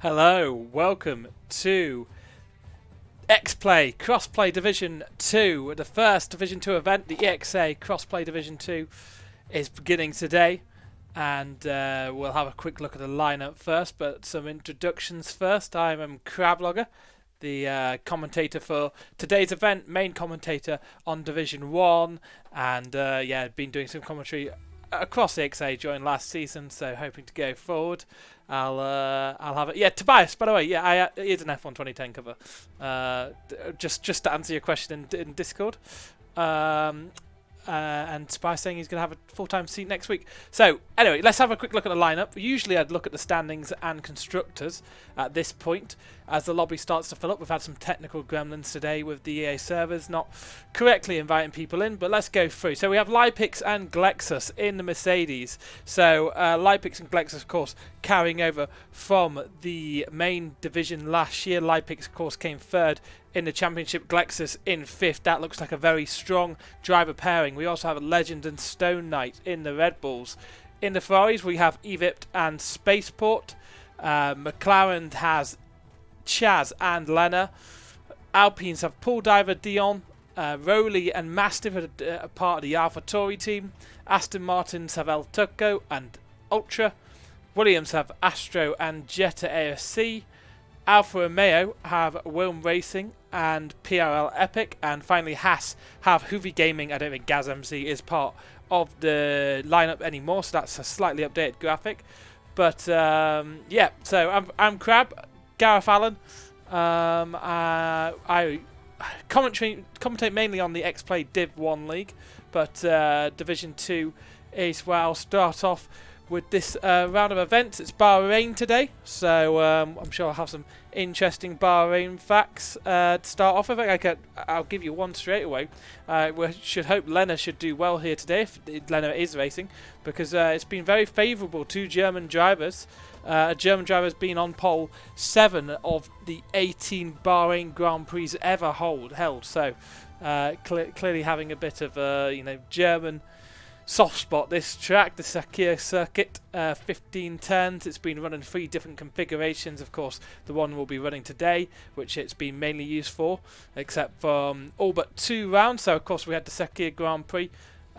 Hello, welcome to ExA Crossplay Division 2, the first Division 2 event. The ExA Crossplay Division 2 is beginning today, and we'll have a quick look at the lineup first, but some introductions first. I'm Crablogger, the commentator for today's event, main commentator on Division 1, and been doing some commentary across the ExA during last season, so hoping to go forward. I'll have it. Yeah, Tobias, by the way, it is an F1 2010 cover. Just to answer your question in Discord. And Tobias saying he's going to have a full-time seat next week. So, anyway, let's have a quick look at the lineup. Usually I'd look at the standings and constructors at this point. As the lobby starts to fill up, we've had some technical gremlins today with the EA servers not correctly inviting people in, but let's go through. So we have Lipix and Glexus in the Mercedes. So Lipix and Glexus, of course, carrying over from the main division last year. Lipix, of course, came third in the championship, Glexus in fifth. That looks like a very strong driver pairing. We also have Legend and Stone Knight in the Red Bulls. In the Ferraris, we have Evipt and Spaceport. McLaren has Chaz and Lena. Alpines have Paul Diver, Dion. Rowley and Mastiff are part of the AlphaTauri team. Aston Martins have El Turco and Ultra. Williams have Astro and Jetta ASC. Alfa Romeo have Wilm Racing and PRL Epic, and finally Haas have Hoovy Gaming. I don't think Gaz MC is part of the lineup anymore, so that's a slightly updated graphic. But so I'm Crab, Gareth Allen. I commentate mainly on the XPlay Div 1 League, but Division 2 is where I'll start off with this round of events. It's Bahrain today, so I'm sure I'll have some interesting Bahrain facts to start off with. I'll give you one straight away. We should hope Lena should do well here today, if Lena is racing, because it's been very favourable to German drivers. A German driver has been on pole 7 of the 18 Bahrain Grand Prix ever held. So clearly having a bit of German soft spot, this track, the Sahkir Circuit, 15 turns. It's been running 3 different configurations. Of course, the one we'll be running today, which it's been mainly used for, except for all but 2 rounds. So, of course, we had the Sahkir Grand Prix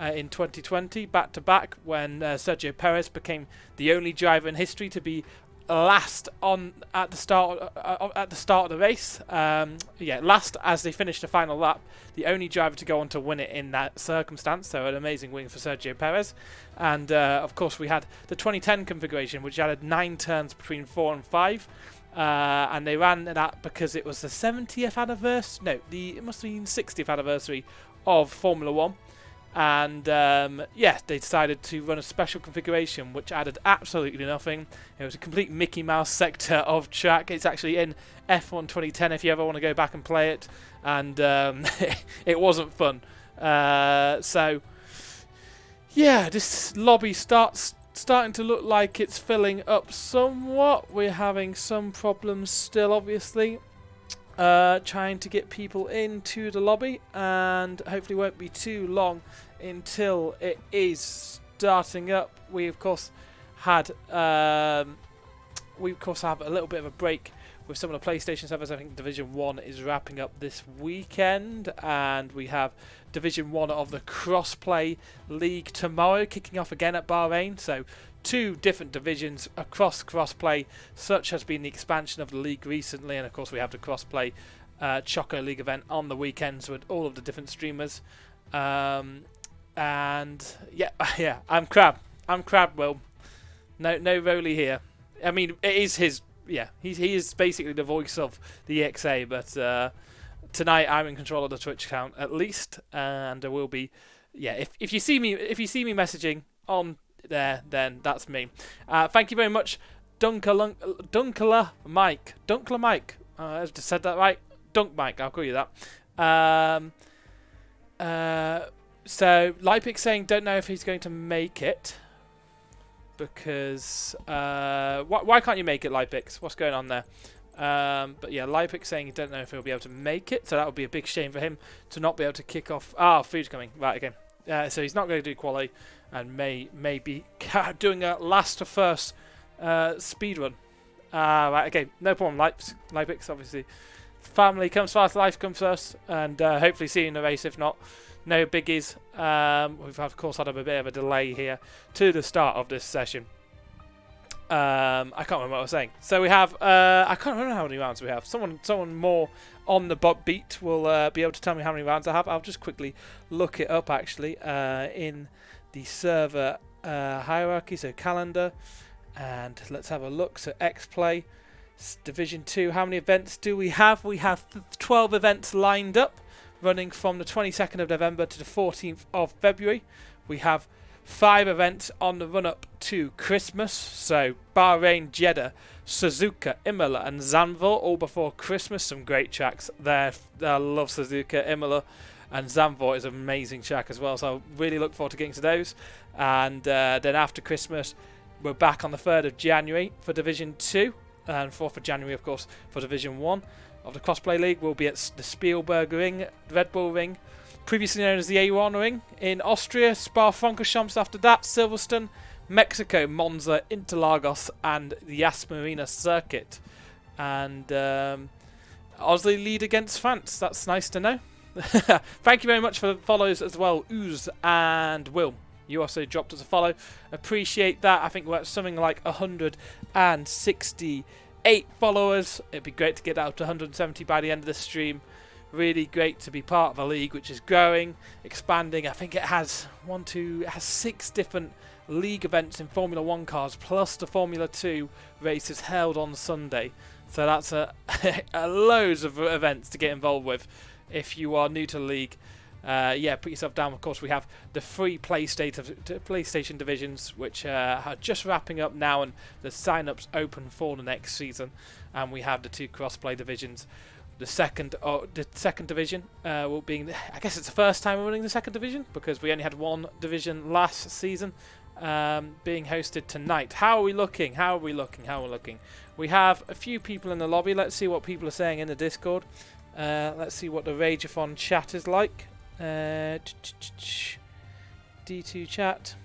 in 2020, back-to-back, when Sergio Perez became the only driver in history to be last at the start of the race. Last as they finished the final lap, the only driver to go on to win it in that circumstance. So an amazing win for Sergio Perez. And of course we had the 2010 configuration, which added 9 turns between 4 and 5. And they ran that because it was the 70th anniversary. No, it must have been 60th anniversary of Formula 1. And they decided to run a special configuration which added absolutely nothing. It was a complete Mickey Mouse sector of track. It's actually in F1 2010 if you ever want to go back and play it, and it wasn't fun. This lobby starting to look like it's filling up somewhat. We're having some problems still, obviously. Trying to get people into the lobby, and hopefully won't be too long until it is starting up. We of course have a little bit of a break with some of the PlayStation servers. I think Division 1 is wrapping up this weekend, and we have Division 1 of the Crossplay League tomorrow, kicking off again at Bahrain. So 2 different divisions across Crossplay. Such has been the expansion of the league recently, and of course we have the Crossplay Choco League event on the weekends with all of the different streamers. I'm Crab. Will. No Rowley here. I mean, it is his. Yeah, he is basically the voice of the EXA, but tonight I'm in control of the Twitch account at least, and there will be. Yeah, if you see me messaging on there, then that's me. Thank you very much, Dunkler Mike. I just said that right. Dunk Mike, I'll call you that. So Lipix saying don't know if he's going to make it because why can't you make it, Lipix? What's going on there? But yeah, Lipix saying he don't know if he'll be able to make it, so that would be a big shame for him to not be able to kick off. Food's coming right again. So he's not going to do quali, and may be doing a last to first speed run Right, okay, no problem. Leipzig, obviously. Family comes first, life comes first, and hopefully see you in the race. If not, no biggies. We've of course had a bit of a delay here to the start of this session. I can't remember what I was saying. So we have, I can't remember how many rounds we have. Someone more on the beat will be able to tell me how many rounds I have. I'll just quickly look it up actually in the server hierarchy, so calendar, and let's have a look. So XPlay, Division 2, how many events do we have? We have 12 events lined up, running from the 22nd of November to the 14th of February. We have 5 events on the run-up to Christmas, so Bahrain, Jeddah, Suzuka, Imola and Zandvoort, all before Christmas. Some great tracks there. I love Suzuka, Imola and Zandvoort is an amazing track as well, so I really look forward to getting to those. And then after Christmas, we're back on the 3rd of January for Division 2, and 4th of January, of course, for Division 1 of the Crossplay League. We'll be at the Spielberg Ring, Red Bull Ring, previously known as the A1 Ring, in Austria, Spa-Francorchamps after that, Silverstone, Mexico, Monza, Interlagos, and the Yas Marina Circuit. And Osley lead against France. That's nice to know. Thank you very much for the follows as well, Ooze and Will. You also dropped us a follow. Appreciate that. I think we're at something like 168 followers. It'd be great to get out to 170 by the end of the stream. Really great to be part of a league which is growing, expanding. I think it has 6 different league events in Formula 1 cars, plus the Formula 2 races held on Sunday. So that's a loads of events to get involved with if you are new to the league. Yeah, put yourself down. Of course, we have the free PlayStation divisions, which are just wrapping up now, and the sign-ups open for the next season. And we have the 2 crossplay divisions. The second division will be, I guess it's the first time we're running the second division, because we only had 1 division last season, being hosted tonight. How are we looking? We have a few people in the lobby. Let's see what people are saying in the Discord. Let's see what the Rageathon chat is like. D2 chat.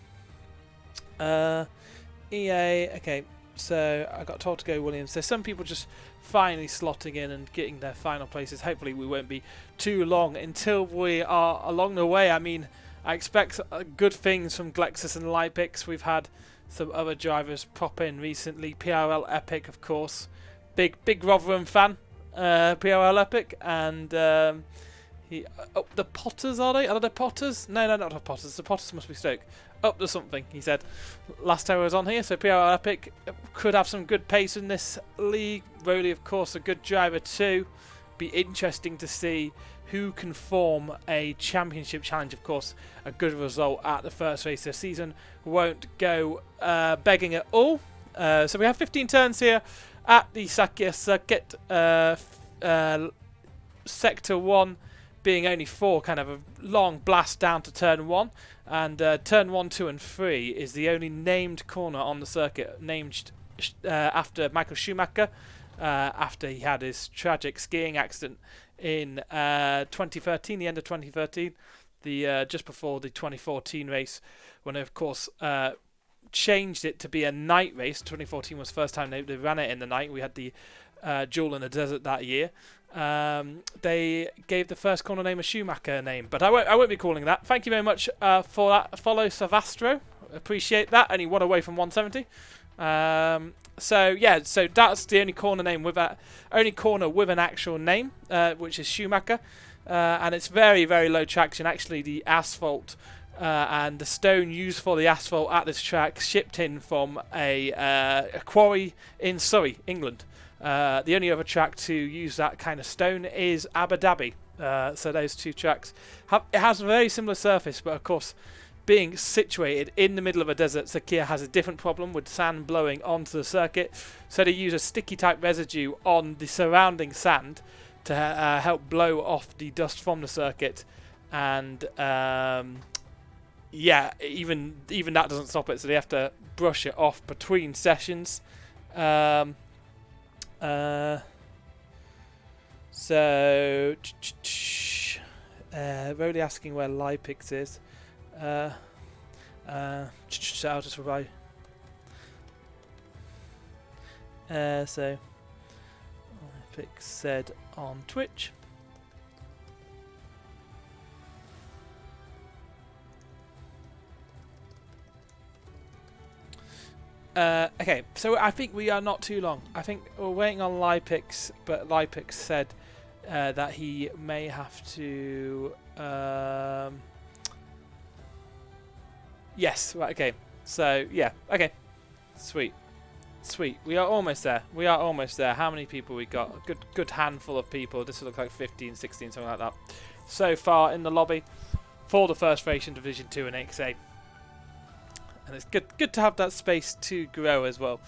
EA. Okay, so I got told to go Williams. So some people just finally slotting in and getting their final places. Hopefully we won't be too long until we are along the way. I mean, I expect good things from Glexus and Lipix. We've had some other drivers pop in recently. PRL Epic, of course. Big Rotherham fan. PRL Epic, and the Potters, are they? Are they Potters? No, not the Potters. The Potters must be Stoke. Up to something, he said last time I was on here. So PRL Epic could have some good pace in this league. Rowley, of course, a good driver too. Be interesting to see who can form a championship challenge. Of course, a good result at the first race this season won't go begging at all. So we have 15 turns here at the Sahkir Circuit. Sector 1 being only 4, kind of a long blast down to turn 1. And turn 1, 2 and 3 is the only named corner on the circuit, named after Michael Schumacher, after he had his tragic skiing accident in 2013, the end of 2013, just before the 2014 race, when they, of course, changed it to be a night race. 2014 was the first time they ran it in the night. We had the duel in the desert that year. They gave the first corner name a Schumacher name, but I won't be calling that. Thank you very much for that follow, Savastro. Appreciate that. Only 1 away from 170. So yeah, so that's the only corner name with an actual name, which is Schumacher, and it's very, very low traction. Actually, the asphalt and the stone used for the asphalt at this track shipped in from a quarry in Surrey, England. The only other track to use that kind of stone is Abu Dhabi. So those 2 tracks it has a very similar surface, but of course, being situated in the middle of a desert, Sahkir has a different problem with sand blowing onto the circuit. So they use a sticky type residue on the surrounding sand to help blow off the dust from the circuit. And yeah, even that doesn't stop it. So they have to brush it off between sessions. So Rowley asking where Lipix is. So I'll just reply. So Olympics said on Twitch. Okay, so I think we are not too long. I think we're waiting on Lipix, but Lipix said that he may have to. Yes, right. Okay, so yeah, okay, sweet. We are almost there. How many people we got? A good handful of people. This will look like 15, 16, something like that. So far in the lobby for the first race in Division 2 and ExA. And it's good to have that space to grow as well.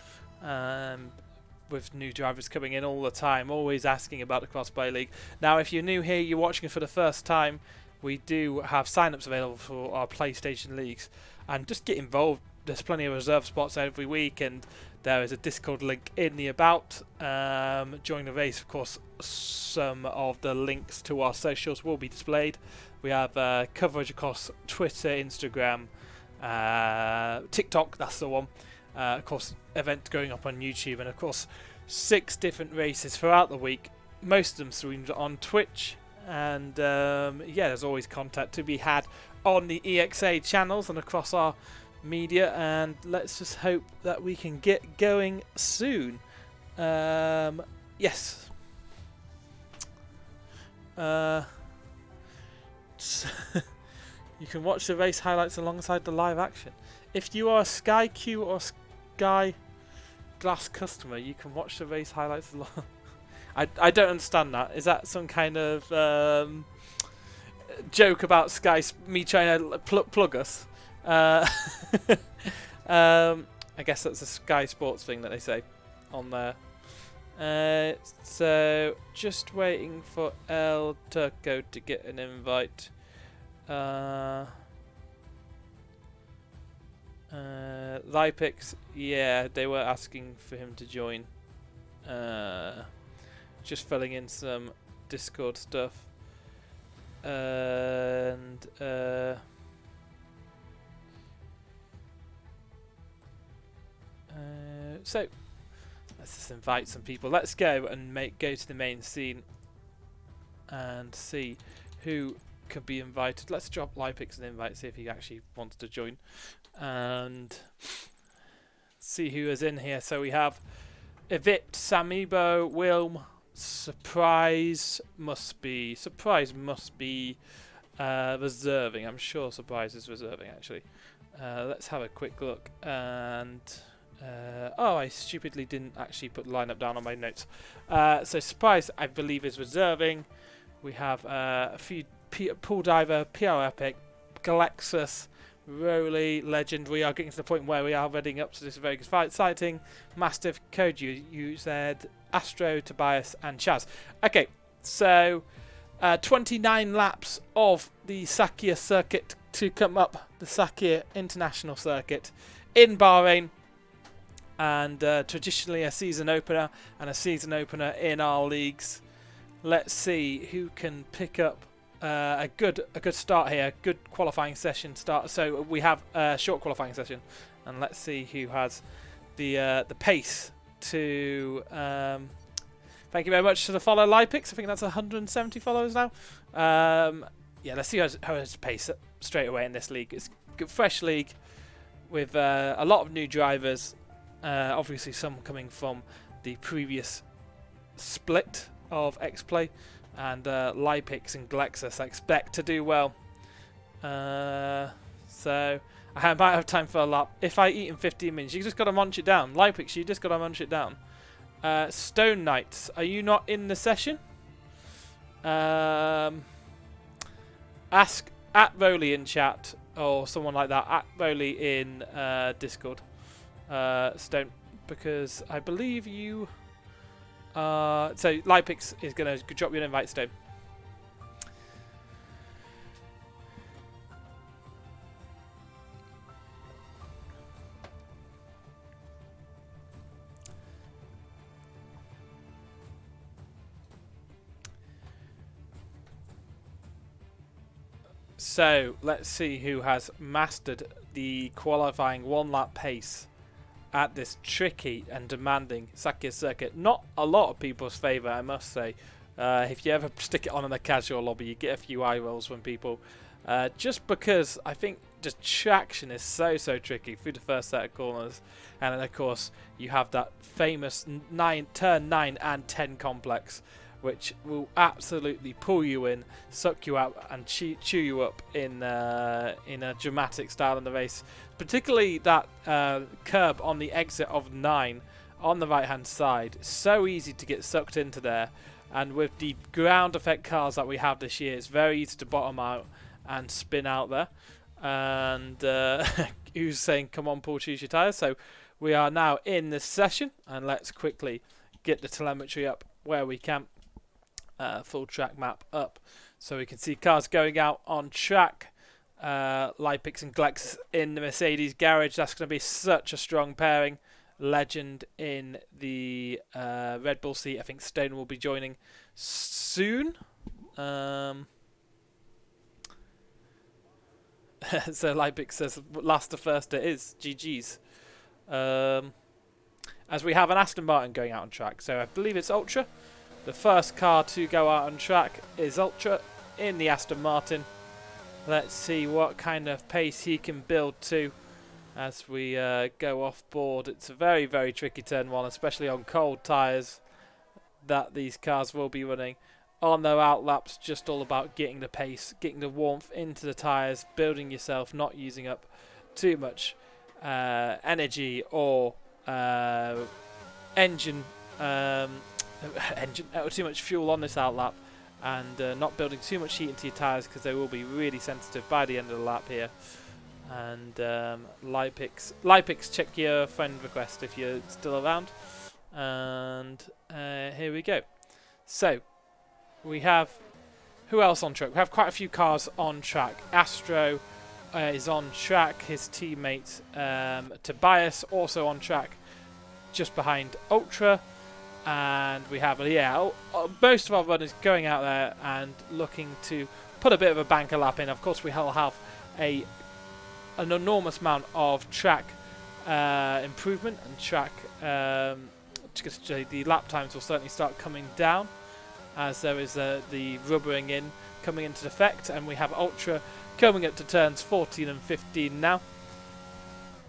With new drivers coming in all the time, always asking about the Crossplay League. Now, if you're new here, you're watching it for the first time, we do have sign-ups available for our PlayStation Leagues. And just get involved. There's plenty of reserve spots every week, and there is a Discord link in the about. During the race, of course, some of the links to our socials will be displayed. We have coverage across Twitter, Instagram, TikTok, that's the one. Of course, events going up on YouTube, and of course 6 different races throughout the week, most of them streamed on Twitch. And yeah, there's always content to be had on the EXA channels and across our media, and let's just hope that we can get going soon. Yes. You can watch the race highlights alongside the live action. If you are a Sky Q or Sky Glass customer, you can watch the race highlights along. I don't understand that. Is that some kind of joke about Sky, me trying to plug us? I guess that's a Sky Sports thing that they say on there. So just waiting for El Turco to get an invite. Lipix, yeah, they were asking for him to join. Just filling in some Discord stuff. And so let's just invite some people. Let's go and go to the main scene and see who could be invited. Let's drop Lipix an invite, see if he actually wants to join, and see who is in here. So we have Evit, Samibo, Wilm, Surprise must be reserving. I'm sure Surprise is reserving actually. Let's have a quick look. And oh, I stupidly didn't actually put the lineup down on my notes. So Surprise, I believe, is reserving. We have a few Pool Diver, PR Epic, Galexus, Rowley, Legend. We are getting to the point where we are heading up to this very good exciting. Mastiff, Code you said, Astro, Tobias, and Chaz. Okay, so 29 laps of the Sahkir Circuit to come up, the Sahkir International Circuit in Bahrain. And traditionally a season opener and a season opener in our leagues. Let's see who can pick up a good start here, good qualifying session start. So we have a short qualifying session, and let's see who has the pace to. Thank you very much to the follow Lipix. I think that's 170 followers now. Yeah, let's see how his pace straight away in this league. It's a good, fresh league with a lot of new drivers. Obviously, some coming from the previous split of X-Play, and Lipix and Galexus I expect to do well. So I might have time for a lap. If I eat in 15 minutes, you just got to munch it down. Lipix, you just got to munch it down. Stone Knights, are you not in the session? Ask at Rowley in chat, or someone like that, at Rowley in Discord. Stone, because I believe you. So Lipix is going to drop you an invite, Stone. So let's see who has mastered the qualifying one lap pace at this tricky and demanding Sahkir circuit. Not a lot of people's favour, I must say. If you ever stick it on in a casual lobby, you get a few eye rolls from people. Just because I think just traction is so tricky through the first set of corners. And then of course you have that famous turn 9 and 10 complex, which will absolutely pull you in, suck you out, and chew you up in a dramatic style in the race. Particularly that curb on the exit of 9 on the right hand side. So easy to get sucked into there, and with the ground effect cars that we have this year, it's very easy to bottom out and spin out there. And who's saying come on Paul, choose your tyres? So we are now in this session, and let's quickly get the telemetry up where we can. Full track map up so we can see cars going out on track. Lipix and Glex in the Mercedes garage. That's going to be such a strong pairing. Legend in the Red Bull seat. I think Stone will be joining soon. So Lipix says last to first it is. GG's. As we have an Aston Martin going out on track. So I believe it's Ultra. The first car to go out on track is Ultra in the Aston Martin. Let's see what kind of pace he can build to as we go off board. It's a very tricky turn 1, especially on cold tyres that these cars will be running. On their outlaps, just all about getting the pace, getting the warmth into the tyres, building yourself, not using up too much energy or engine too much fuel on this outlap, and not building too much heat into your tyres because they will be really sensitive by the end of the lap here. And Lipix, check your friend request if you're still around. And here we go. So we have who else on track? We have quite a few cars on track. Astro is on track. His teammate Tobias also on track, just behind Ultra. And we have, most of our runners going out there and looking to put a bit of a banker lap in. Of course, we will have an enormous amount of track improvement and track. The lap times will certainly start coming down as there is the rubbering in coming into effect. And we have Ultra coming up to turns 14 and 15 now.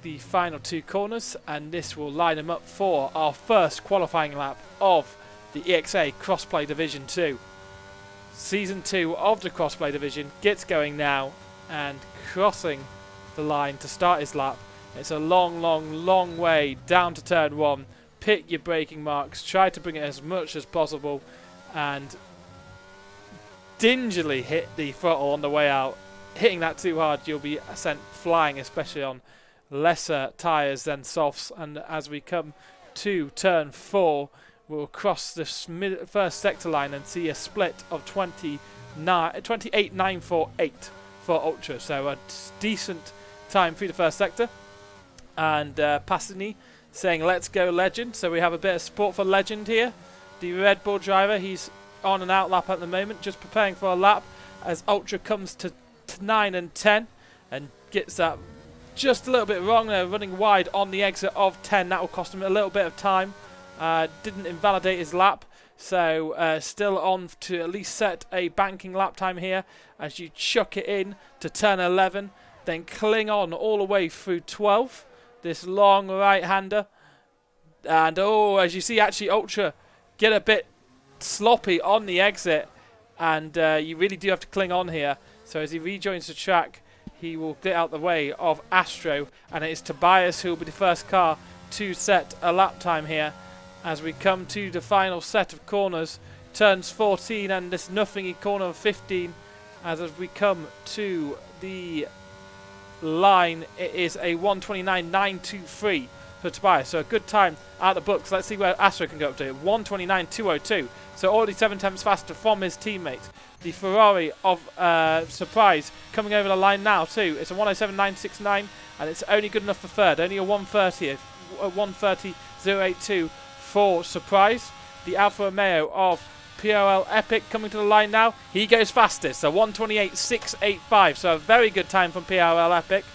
The final 2 corners, and this will line them up for our first qualifying lap of the ExA Crossplay Division 2. Season 2 of the Crossplay Division gets going now, and crossing the line to start his lap. It's a long way down to turn 1. Pick your braking marks, try to bring it as much as possible, and dingily hit the throttle on the way out. Hitting that too hard, you'll be sent flying, especially on lesser tyres than softs. And as we come to turn 4, we'll cross the first sector line and see a split of 28.948 for Ultra. So a decent time through the first sector. And Passini saying let's go Legend. So we have a bit of support for Legend here. The Red Bull driver, he's on an out lap at the moment, just preparing for a lap as Ultra comes to 9 and 10 and gets that just a little bit wrong there, running wide on the exit of 10. That will cost him a little bit of time. Didn't invalidate his lap, so still on to at least set a banking lap time here as you chuck it in to turn 11, then cling on all the way through 12. This long right-hander, and as you see, actually Ultra get a bit sloppy on the exit, and you really do have to cling on here. So as he rejoins the track, he will get out the way of Astro, and it is Tobias who will be the first car to set a lap time here as we come to the final set of corners. Turns 14 and this nothing in corner of 15. As we come to the line, it is a 1:29.923 for Tobias. So a good time out the books. Let's see where Astro can go up to. 1:29.202. So already 7 tenths faster from his teammate. The Ferrari of Surprise coming over the line now too. It's a 1:07.969 and it's only good enough for third. Only a 1:30.082 for Surprise. The Alfa Romeo of POL Epic coming to the line now. He goes fastest. So 1:28.685. So a very good time from POL Epic.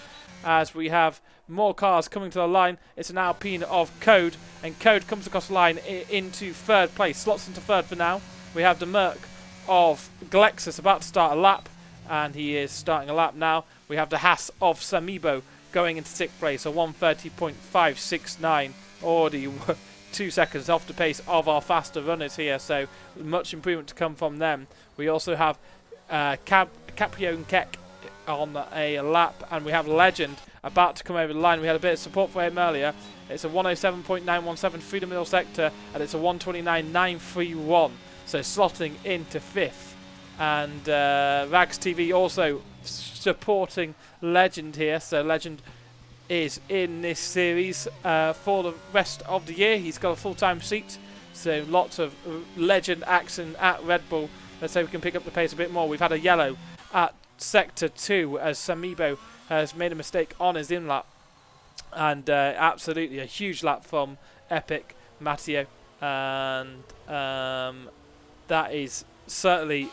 as we have more cars coming to the line. It's an Alpine of Code, and Code comes across the line into third place, slots into third for now. We have the Merc of Glexus about to start a lap, and he is starting a lap now. We have the Haas of Samibo going into sixth place, a 1:30.569, already 2 seconds off the pace of our faster runners here, so much improvement to come from them. We also have Caprio and Keck on a lap, and we have Legend about to come over the line. We had a bit of support for him earlier. It's a 1:07.917 through the middle sector, and it's a 1:29.931, so slotting into fifth. And Rags TV also supporting Legend here, so Legend is in this series for the rest of the year. He's got a full-time seat, so lots of Legend action at Red Bull. Let's say we can pick up the pace a bit more. We've had a yellow at Sector 2 as Samibo has made a mistake on his in-lap. And absolutely a huge lap from Epic Matteo. And that is certainly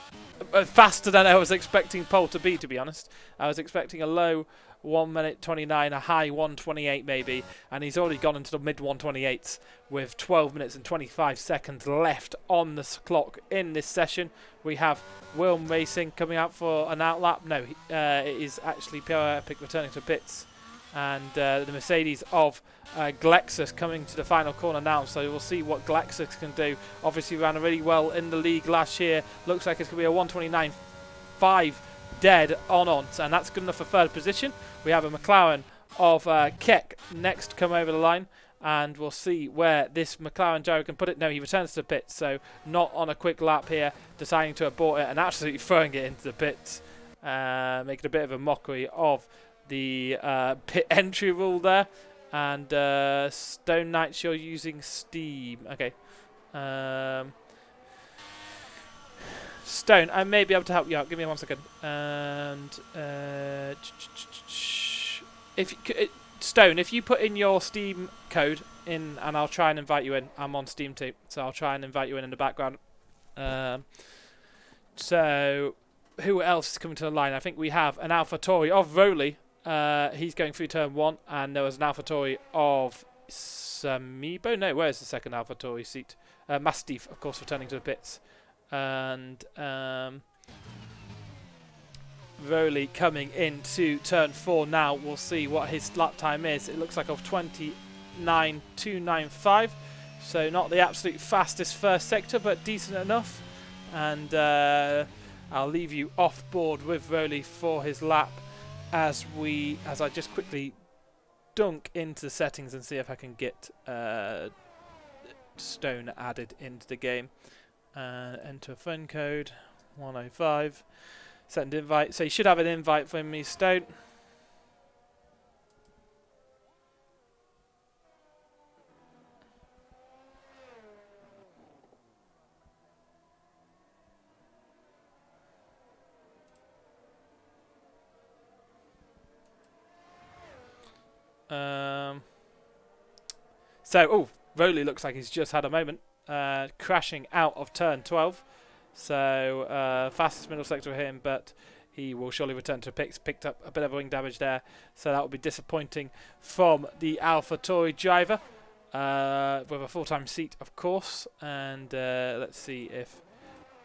faster than I was expecting pole to be honest. I was expecting a low 1:29, a high 1:28 maybe, and he's already gone into the mid 1:28s with 12 minutes and 25 seconds left on the clock in this session. We have Wilm Racing coming out for an outlap. No, it is actually Pierre Epic returning to pits, and the Mercedes of Glexus coming to the final corner now, so we'll see what Glexus can do. Obviously ran really well in the league last year. Looks like it's going to be a 1:29.5 dead on, and that's good enough for third position. We have a McLaren of Keck next to come over the line, and we'll see where this McLaren gyro can put it. No, he returns to the pits, so not on a quick lap here, deciding to abort it and absolutely throwing it into the pits, making a bit of a mockery of the pit entry rule there. And Stone Knights, you're using Steam. Okay. Stone, I may be able to help you out. Give me 1 second. And Stone, if you put in your Steam code in, and I'll try and invite you in. I'm on Steam too, so I'll try and invite you in the background. So, who else is coming to the line? I think we have an AlphaTauri of Rowley. He's going through turn 1, and there was an AlphaTauri of Samibo. No, where's the second AlphaTauri seat? Mastiff, of course, returning to the pits. And Rowley coming into turn 4 now. We'll see what his lap time is. It looks like of 29.295, so not the absolute fastest first sector, but decent enough. And I'll leave you off board with Rowley for his lap as I just quickly dunk into the settings and see if I can get Stone added into the game. Enter a phone code 105. Send invite. So you should have an invite from me, Stone. Rowley looks like he's just had a moment. Crashing out of turn 12. So fastest middle sector for him, but he will surely return to pits. Picked up a bit of wing damage there, so that will be disappointing from the AlphaTauri driver with a full-time seat, of course. And let's see if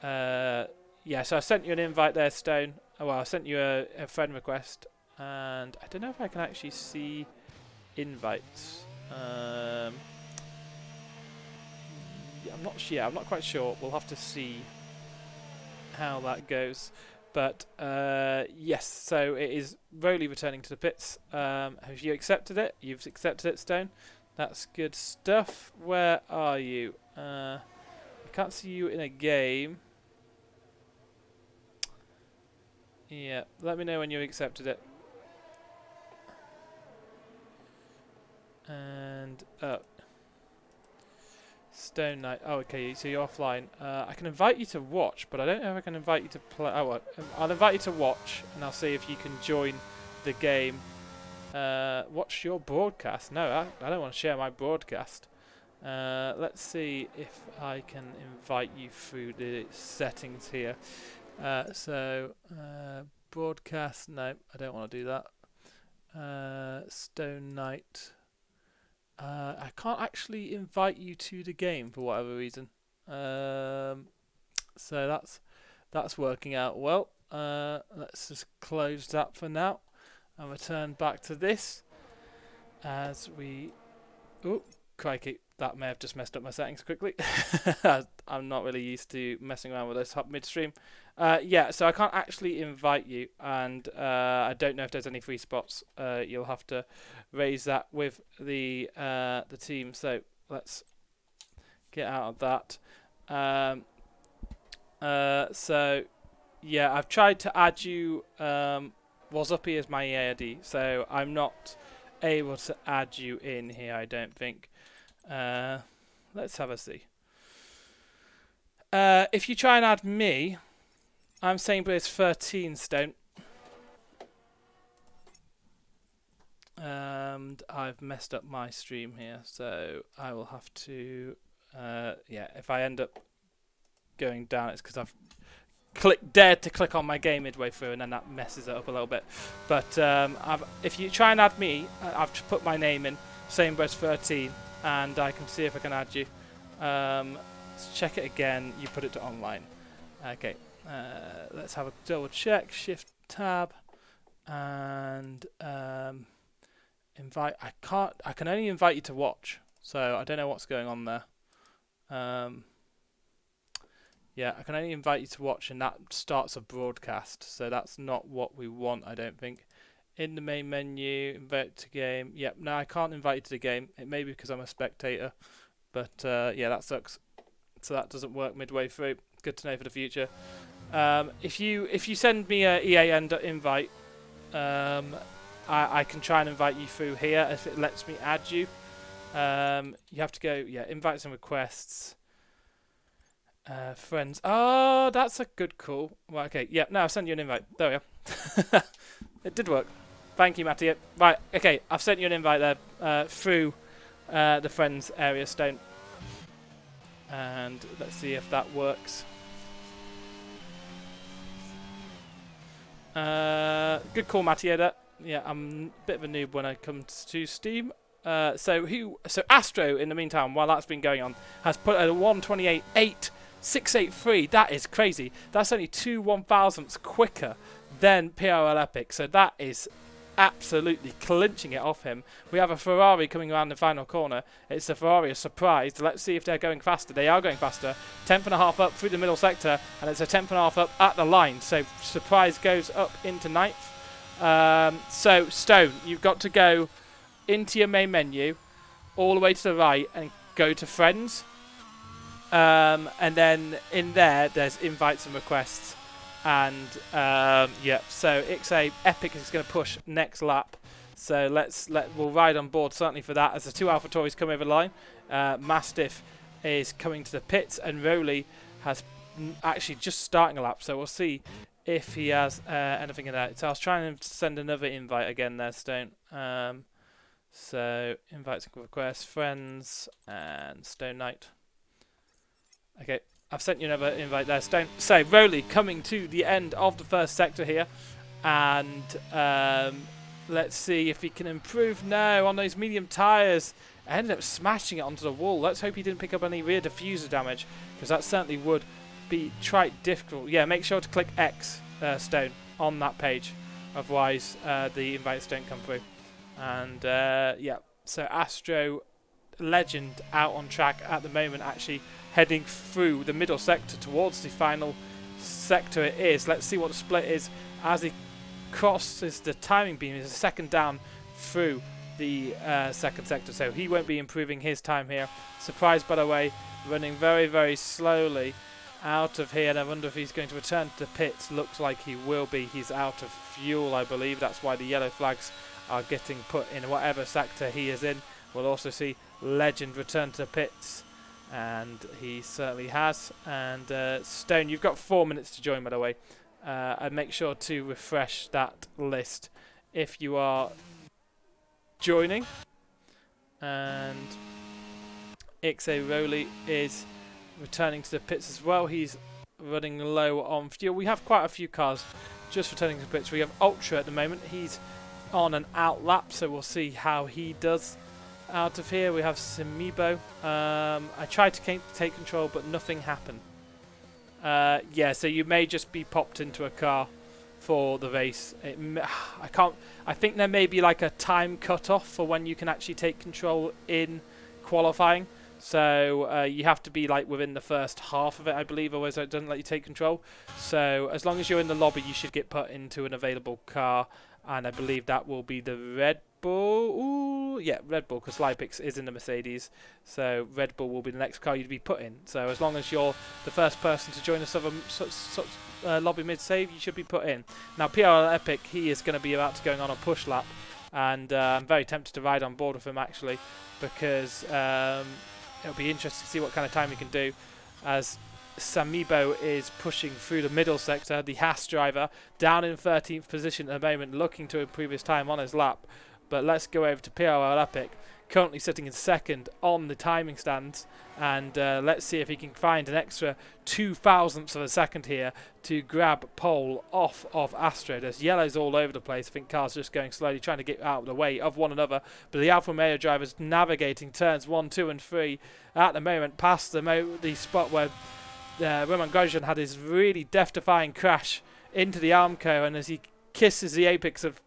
yeah. So I sent you an invite there, Stone. Oh, well, I sent you a friend request, and I don't know if I can actually see invites. I'm not sure. I'm not quite sure. We'll have to see how that goes. But yes, so it is Rowley returning to the pits. Have you accepted it? You've accepted it, Stone. That's good stuff. Where are you? I can't see you in a game. Yeah, let me know when you've accepted it. And Stone Knight. Oh, okay. So you're offline. I can invite you to watch, but I don't know if I can invite you to play. Oh, well, I'll invite you to watch, and I'll see if you can join the game. Watch your broadcast. No, I don't want to share my broadcast. Let's see if I can invite you through the settings here. Broadcast. No, I don't want to do that. Stone Knight. I can't actually invite you to the game for whatever reason. So that's working out well. Let's just close that for now and return back to this as we... Oh, crikey. That may have just messed up my settings quickly. I'm not really used to messing around with this midstream. Yeah, so I can't actually invite you, and I don't know if there's any free spots. You'll have to raise that with the team. So let's get out of that. So yeah, I've tried to add you. Wazuppy is my EAD, so I'm not able to add you in here, I don't think. Let's have a see. If you try and add me, I'm saying but it's 13 stone. And I've messed up my stream here, so I will have to... yeah, if I end up going down, it's because I've dared to click on my game midway through, and then that messes it up a little bit. But if you try and add me, I've put my name in, same as 13, and I can see if I can add you. Let's check it again. You put it to online. Okay. Let's have a double check. Shift tab and invite. I can only invite you to watch, so I don't know what's going on there. Yeah, I can only invite you to watch, and that starts a broadcast, so that's not what we want, I don't think. In the main menu, invite to game. Yep, no, I can't invite you to the game. It may be because I'm a spectator, but yeah, that sucks. So that doesn't work midway through. Good to know for the future. If you send me a EA invite, I can try and invite you through here if it lets me add you. You have to go, yeah, invites and requests. Friends. Oh, that's a good call. Well, okay, yeah, now I'll send you an invite. There we are. It did work. Thank you, Mattia. Right, okay, I've sent you an invite there through the friends area stone. And let's see if that works. Good call, Mattia. Yeah, I'm a bit of a noob when it comes to Steam. So Astro, in the meantime, while that's been going on, has put a 128.8683. That is crazy. That's only 2 1,000ths quicker than PRL Epic. So that is absolutely clinching it off him. We have a Ferrari coming around the final corner. It's a Ferrari, a surprise. Let's see if they're going faster. They are going faster. 10.5 up through the middle sector, and it's a 10.5 up at the line. So surprise goes up into 9th. So Stone, you've got to go into your main menu, all the way to the right, and go to friends. And then in there's invites and requests. And yeah, so ExA Epic is going to push next lap. So we'll ride on board certainly for that as the 2 AlphaTauris come over the line. Mastiff is coming to the pits, and Rowley has actually just starting a lap. So we'll see if he has anything in that. So I was trying to send another invite again there, Stone. So invites and requests, friends, and Stone Knight. Okay. I've sent you another invite there, Stone. So, Rowley coming to the end of the first sector here. And let's see if he can improve. No, on those medium tyres. I ended up smashing it onto the wall. Let's hope he didn't pick up any rear diffuser damage, because that certainly would be trite difficult. Yeah, make sure to click X, Stone, on that page. Otherwise, the invites don't come through. And, yeah, so Astro Legend out on track at the moment, actually heading through the middle sector towards the final sector it is. Let's see what the split is as he crosses the timing beam. Is a second down through the second sector, so he won't be improving his time here. Surprise, by the way, running very, very slowly out of here, and I wonder if he's going to return to the pits. Looks like he will be. He's out of fuel, I believe. That's why the yellow flags are getting put in whatever sector he is in. We'll also see Legend return to the pits, and he certainly has. And Stone, you've got 4 minutes to join, by the way. And make sure to refresh that list if you are joining. And ExA Rowley is returning to the pits as well. He's running low on fuel. We have quite a few cars just returning to the pits. We have Ultra at the moment. He's on an out lap, so we'll see how he does out of here. We have Simibo. I tried to take control, but nothing happened. Yeah, so you may just be popped into a car for the race. I think there may be like a time cut-off for when you can actually take control in qualifying. So you have to be like within the first half of it, I believe, otherwise it doesn't let you take control. So as long as you're in the lobby, you should get put into an available car, and I believe that will be the Red Bull. Ooh, yeah, Red Bull, because Leipzig is in the Mercedes, so Red Bull will be the next car you'd be put in. So as long as you're the first person to join the Southern lobby mid-save, you should be put in. Now PRL Epic, he is going to be about to going on a push lap, and I'm very tempted to ride on board with him actually, because it'll be interesting to see what kind of time he can do, as Samibo is pushing through the middle sector, the Haas driver, down in 13th position at the moment, looking to improve his time on his lap. But let's go over to PRL Epic, currently sitting in second on the timing stands, and let's see if he can find an extra 0.02 of a second here to grab pole off of Astro. There's yellows all over the place. I think cars just going slowly, trying to get out of the way of one another, but the Alfa Romeo drivers navigating turns 1, 2 and 3 at the moment, past the spot where Roman Grosjean had his really death-defying crash into the Armco, and as he kisses the apex of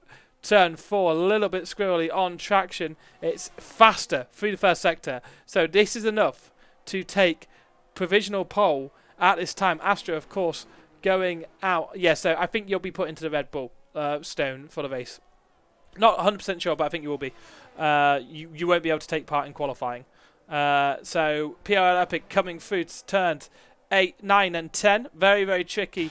turn 4 a little bit squirrely on traction, it's faster through the first sector. So this is enough to take provisional pole at this time. Astro, of course, going out. Yeah, so I think you'll be put into the Red Bull stone for the race. Not 100% sure, but I think you will be. You won't be able to take part in qualifying. So PRL Epic coming through to turns 8, 9 and 10. Very, very tricky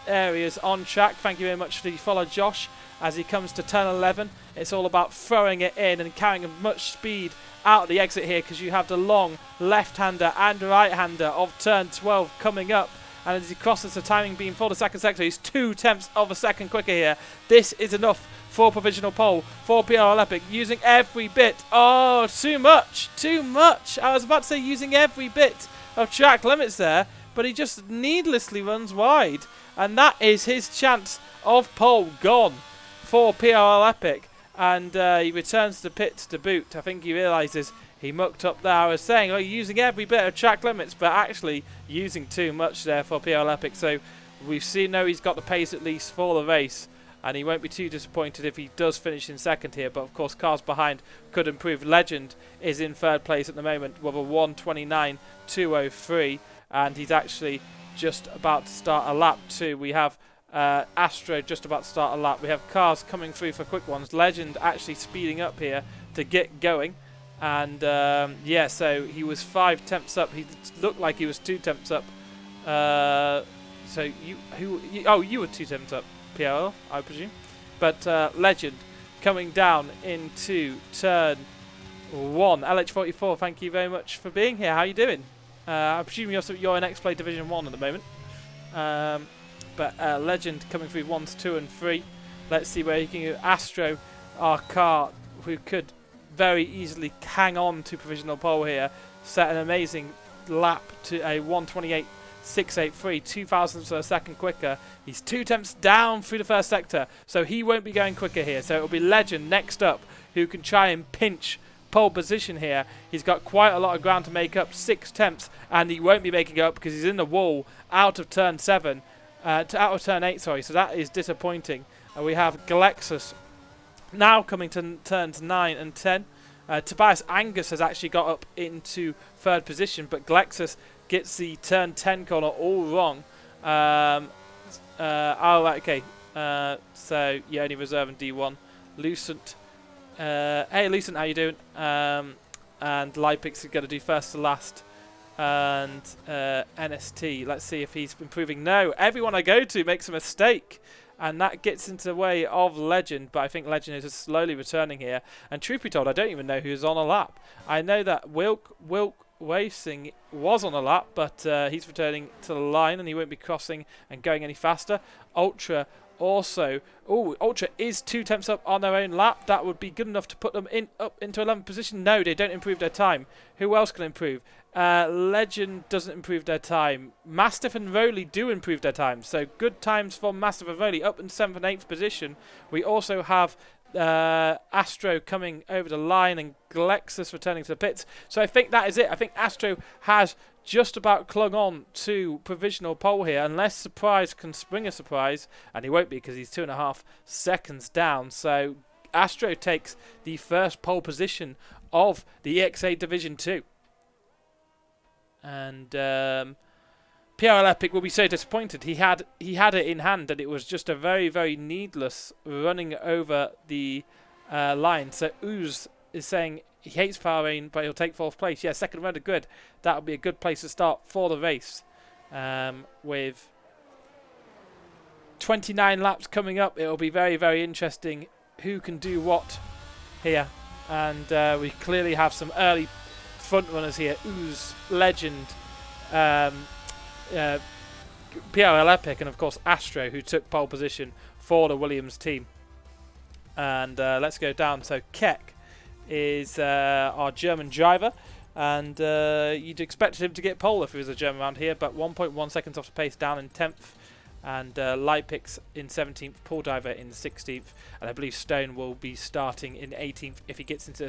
areas on track. Thank you very much for the follow, Josh. As he comes to turn 11, it's all about throwing it in and carrying as much speed out of the exit here, because you have the long left-hander and right-hander of turn 12 coming up. And as he crosses the timing beam for the second sector, he's 0.2 of a second quicker here. This is enough for provisional pole for PRL Epic, using every bit. Oh, too much, too much. I was about to say using every bit of track limits there, but he just needlessly runs wide. And that is his chance of pole gone for PRL Epic, and he returns to the pits to boot. I think he realises he mucked up there. I was saying, oh, using every bit of track limits, but actually using too much there for PRL Epic. So we've seen now he's got the pace at least for the race, and he won't be too disappointed if he does finish in second here. But of course, cars behind could improve. Legend is in third place at the moment with a 1:29.203, and he's actually just about to start a lap too. We have Astro just about to start a lap. We have cars coming through for quick ones. Legend actually speeding up here to get going, and yeah, so he was 5 tenths up. He looked like he was 2 tenths up. So you were 2 tenths up, PRL, I presume. But Legend coming down into turn 1. LH44, thank you very much for being here. How are you doing? I presume you're in ExA Division 1 at the moment. But Legend coming through 1s, 2 and 3. Let's see where he can go. Astro, our car, who could very easily hang on to provisional pole here, set an amazing lap to a 1:28.683, 0.02 of a second quicker. He's 2 tenths down through the first sector, so he won't be going quicker here. So it'll be Legend next up, who can try and pinch pole position here. He's got quite a lot of ground to make up, 6 tenths, and he won't be making it up because he's in the wall out of turn 7. Out of turn 8, sorry, so that is disappointing. We have Galexus now coming to turns 9 and 10. Tobias Angus has actually got up into third position, but Galexus gets the turn 10 corner all wrong. Oh, right, okay. So, yeah, only reserve in D1. Lucent. Hey, Lucent, how you doing? And Leipzig is going to do first to last. And NST, let's see if he's improving. No, everyone I go to makes a mistake, and that gets into the way of Legend, but I think Legend is just slowly returning here. And truth be told, I don't even know who's on a lap. I know that Wilk Racing was on a lap, but he's returning to the line, and he won't be crossing and going any faster. Ultra also, Ultra is 2 tenths up on their own lap. That would be good enough to put them up into 11th position. No, they don't improve their time. Who else can improve? Legend doesn't improve their time. Mastiff and Rowley do improve their time. So good times for Mastiff and Rowley up in 7th and 8th position. We also have Astro coming over the line and Glexus returning to the pits. So I think that is it. I think Astro has just about clung on to provisional pole here, unless Surprise can spring a surprise, and he won't be because he's 2.5 seconds down. So Astro takes the first pole position of the ExA Division 2. And PRL Epic will be so disappointed. He had it in hand, and it was just a very, very needless running over the line. So Ooze is saying he hates Bahrain, but he'll take 4th place. Yeah, second round of grid. That would be a good place to start for the race. With 29 laps coming up, it will be very, very interesting who can do what here. And we clearly have some early front runners here. Ooze, Legend, PRL Epic, and of course Astro, who took pole position for the Williams team. And let's go down. So Keck is our German driver, and you'd expect him to get pole if he was a German around here, but 1.1 seconds off the pace, down in 10th, and Lipix in 17th, Paul Diver in 16th, and I believe Stone will be starting in 18th if he gets into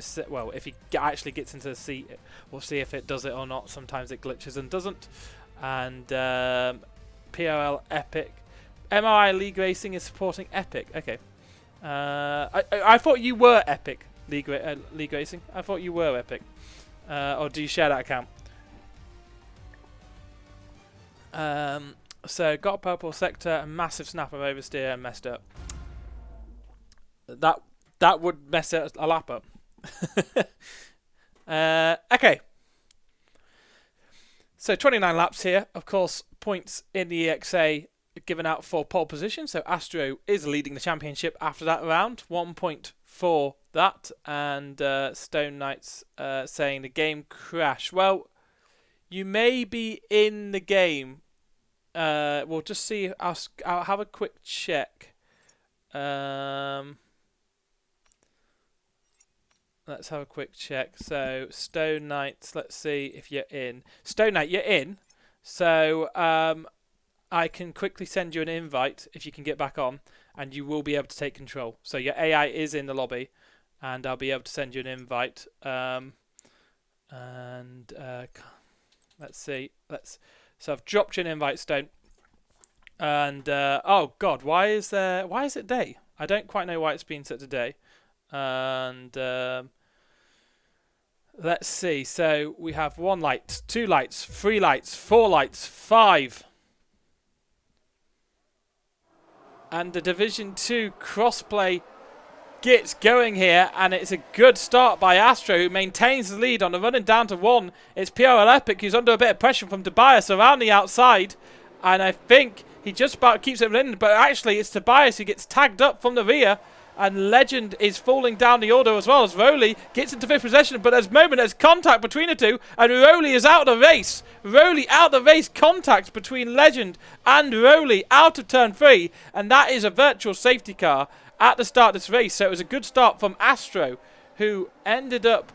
if he actually gets into the seat. We'll see if it does it or not. Sometimes it glitches and doesn't. And PRL Epic, MRI League Racing is supporting Epic. Okay, I thought you were Epic League Racing. I thought you were Epic, or do you share that account? So got a purple sector, a massive snap of oversteer, and messed up. That would mess a lap up. Okay. So 29 laps here. Of course, points in the EXA given out for pole position. So Astro is leading the championship after that round. 1 point for that. And Stone Knights saying the game crash. Well, you may be in the game. We'll just see. I'll have a quick check. Let's have a quick check. So Stone Knights, let's see if you're in. Stone Knight, you're in. So I can quickly send you an invite if you can get back on, and you will be able to take control. So your AI is in the lobby, and I'll be able to send you an invite. Let's see. So I've dropped you an invite, Stone. And oh God, why is it day? I don't quite know why it's been set to day. And let's see. So we have 1 light, 2 lights, 3 lights, 4 lights, 5. And the Division 2 crossplay gets going here, and it's a good start by Astro, who maintains the lead on the running down to 1. It's PRL Epic, who's under a bit of pressure from Tobias around the outside, and I think he just about keeps it in, but actually it's Tobias who gets tagged up from the rear, and Legend is falling down the order as well as Rowley gets into 5th position, but there's contact between the two, and Rowley is out of the race. Rowley out of the race, contact between Legend and Rowley out of turn 3, and that is a virtual safety car at the start of this race. So it was a good start from Astro, who ended up,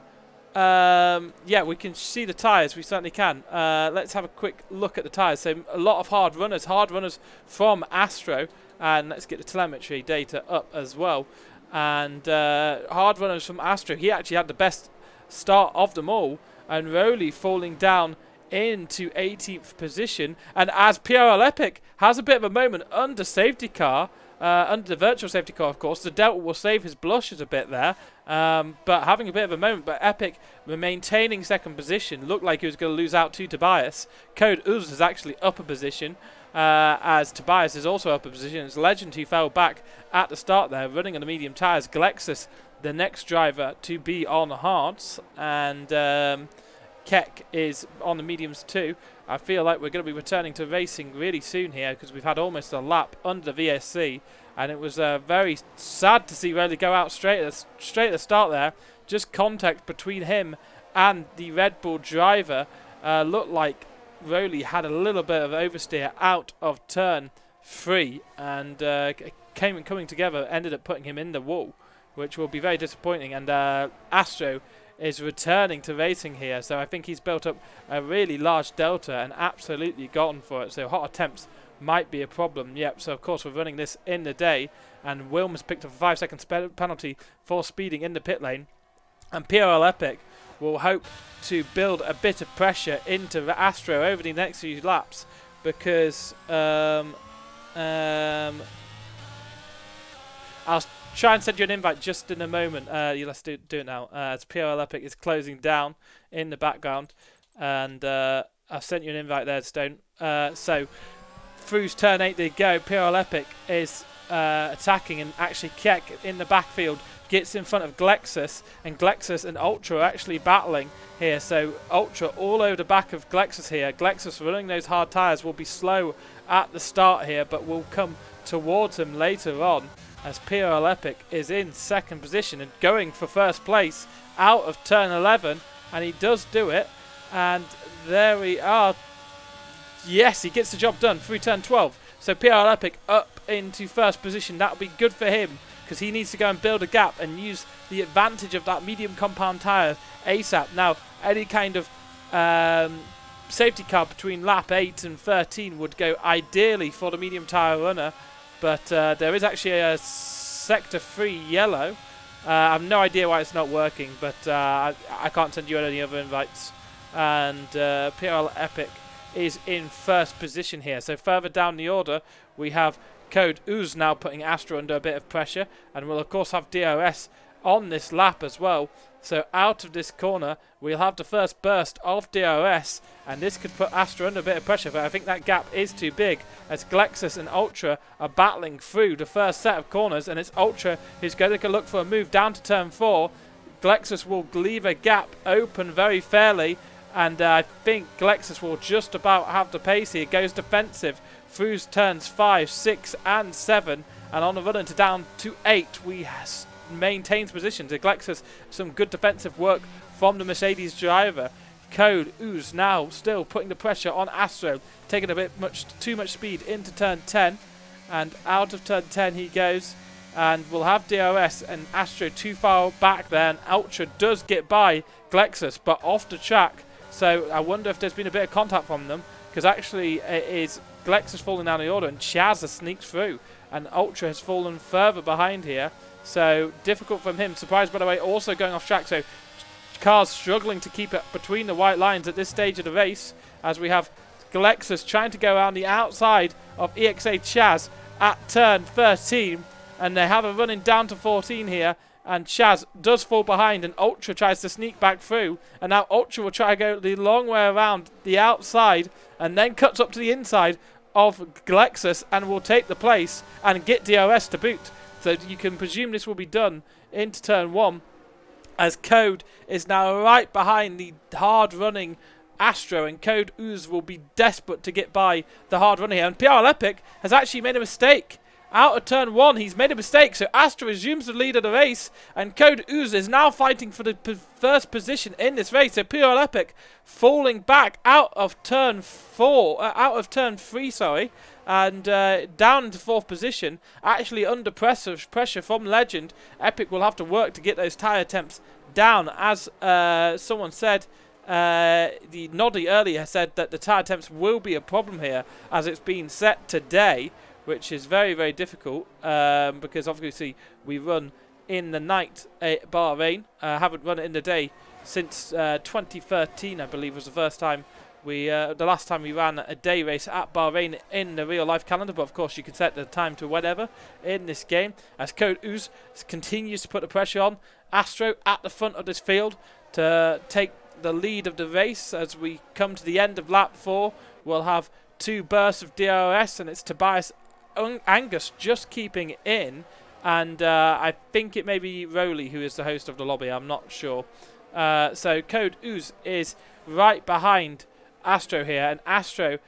yeah, we can see the tyres, we certainly can. Let's have a quick look at the tyres. So a lot of hard runners from Astro, and let's get the telemetry data up as well. And hard runners from Astro, he actually had the best start of them all, and Rowley falling down into 18th position. And as PRL Epic has a bit of a moment under safety car, under the virtual safety car, of course, the Delta will save his blushes a bit there, but having a bit of a moment. But Epic maintaining 2nd position, looked like he was going to lose out to Tobias. Code Uz is actually up a position, as Tobias is also up a position. It's Legend who fell back at the start there, running on the medium tyres. Glexus, the next driver to be on the hards, and Keck is on the mediums too. I feel like we're going to be returning to racing really soon here, because we've had almost a lap under the VSC, and it was very sad to see Rowley go out straight at the start there. Just contact between him and the Red Bull driver. Looked like Rowley had a little bit of oversteer out of turn 3, and coming together ended up putting him in the wall, which will be very disappointing. And Astro is returning to racing here, so I think he's built up a really large delta and absolutely gone for it. So hot attempts might be a problem. Yep, so of course we're running this in the day, and Wilm's picked up a 5-second penalty for speeding in the pit lane, and PRL Epic will hope to build a bit of pressure into Astro over the next few laps, because I'll try and send you an invite just in a moment. Let's do it now, as PRL Epic is closing down in the background, and I've sent you an invite there, Stone. So through turn 8 they go. PRL Epic is attacking, and actually Keck in the backfield gets in front of Glexus, and Glexus and Ultra are actually battling here. So Ultra all over the back of Glexus here. Glexus running those hard tyres will be slow at the start here, but will come towards him later on, as PRL Epic is in second position and going for first place out of turn 11, and he does do it, and there we are. Yes, he gets the job done through turn 12. So PRL Epic up into first position. That'll be good for him, because he needs to go and build a gap and use the advantage of that medium compound tyre ASAP. Now, any kind of safety car between lap 8 and 13 would go ideally for the medium tyre runner, but there is actually a sector 3 yellow. I have no idea why it's not working, but I can't send you any other invites. And PRL Epic is in first position here. So further down the order, we have Code Ooze now putting Astro under a bit of pressure, and we'll of course have DOS on this lap as well. So out of this corner, we'll have the first burst of DOS, and this could put Astro under a bit of pressure, but I think that gap is too big, as Glexus and Ultra are battling through the first set of corners, and it's Ultra who's going to look for a move down to turn 4. Glexus will leave a gap open very fairly, and I think Glexus will just about have the pace here. Goes defensive through turns 5, 6 and 7, and on the run into down to 8 we maintains positions. Glexus, some good defensive work from the Mercedes driver. Code Ooze now still putting the pressure on Astro, taking a bit too much speed into turn 10, and out of turn 10 he goes, and we'll have DOS and Astro too far back there, and Ultra does get by Glexus but off the track. So I wonder if there's been a bit of contact from them, because actually it is Glexus falling down the order and Chaz has sneaked through, and Ultra has fallen further behind here. So difficult from him. Surprise, by the way, also going off track. So cars struggling to keep it between the white lines at this stage of the race, as we have Glexus trying to go around the outside of EXA Chaz at turn 13, and they have a running down to 14 here. And Chaz does fall behind, and Ultra tries to sneak back through, and now Ultra will try to go the long way around the outside and then cuts up to the inside of Glexus and will take the place and get DOS to boot. So you can presume this will be done into turn 1, as Code is now right behind the hard running Astro, and Code Ooze will be desperate to get by the hard runner here, and PRL Epic has actually made a mistake. Out of turn 1, he's made a mistake, so Astro resumes the lead of the race, and Code Ooze is now fighting for the first position in this race. So PRL Epic falling back out of turn 3, sorry, and down into 4th position, actually under pressure from Legend. Epic will have to work to get those tyre temps down, as someone said. The Noddy earlier said that the tyre temps will be a problem here, as it's been set today, which is very, very difficult, because obviously we run in the night at Bahrain. Haven't run it in the day since 2013, I believe, was the first time the last time we ran a day race at Bahrain in the real life calendar. But of course you can set the time to whatever in this game, as Code Ooze continues to put the pressure on Astro at the front of this field to take the lead of the race. As we come to the end of lap 4, we'll have 2 bursts of DRS, and it's Tobias Angus just keeping in, and I think it may be Rowley who is the host of the lobby, I'm not sure. So Code Ooze is right behind Astro here, and Astro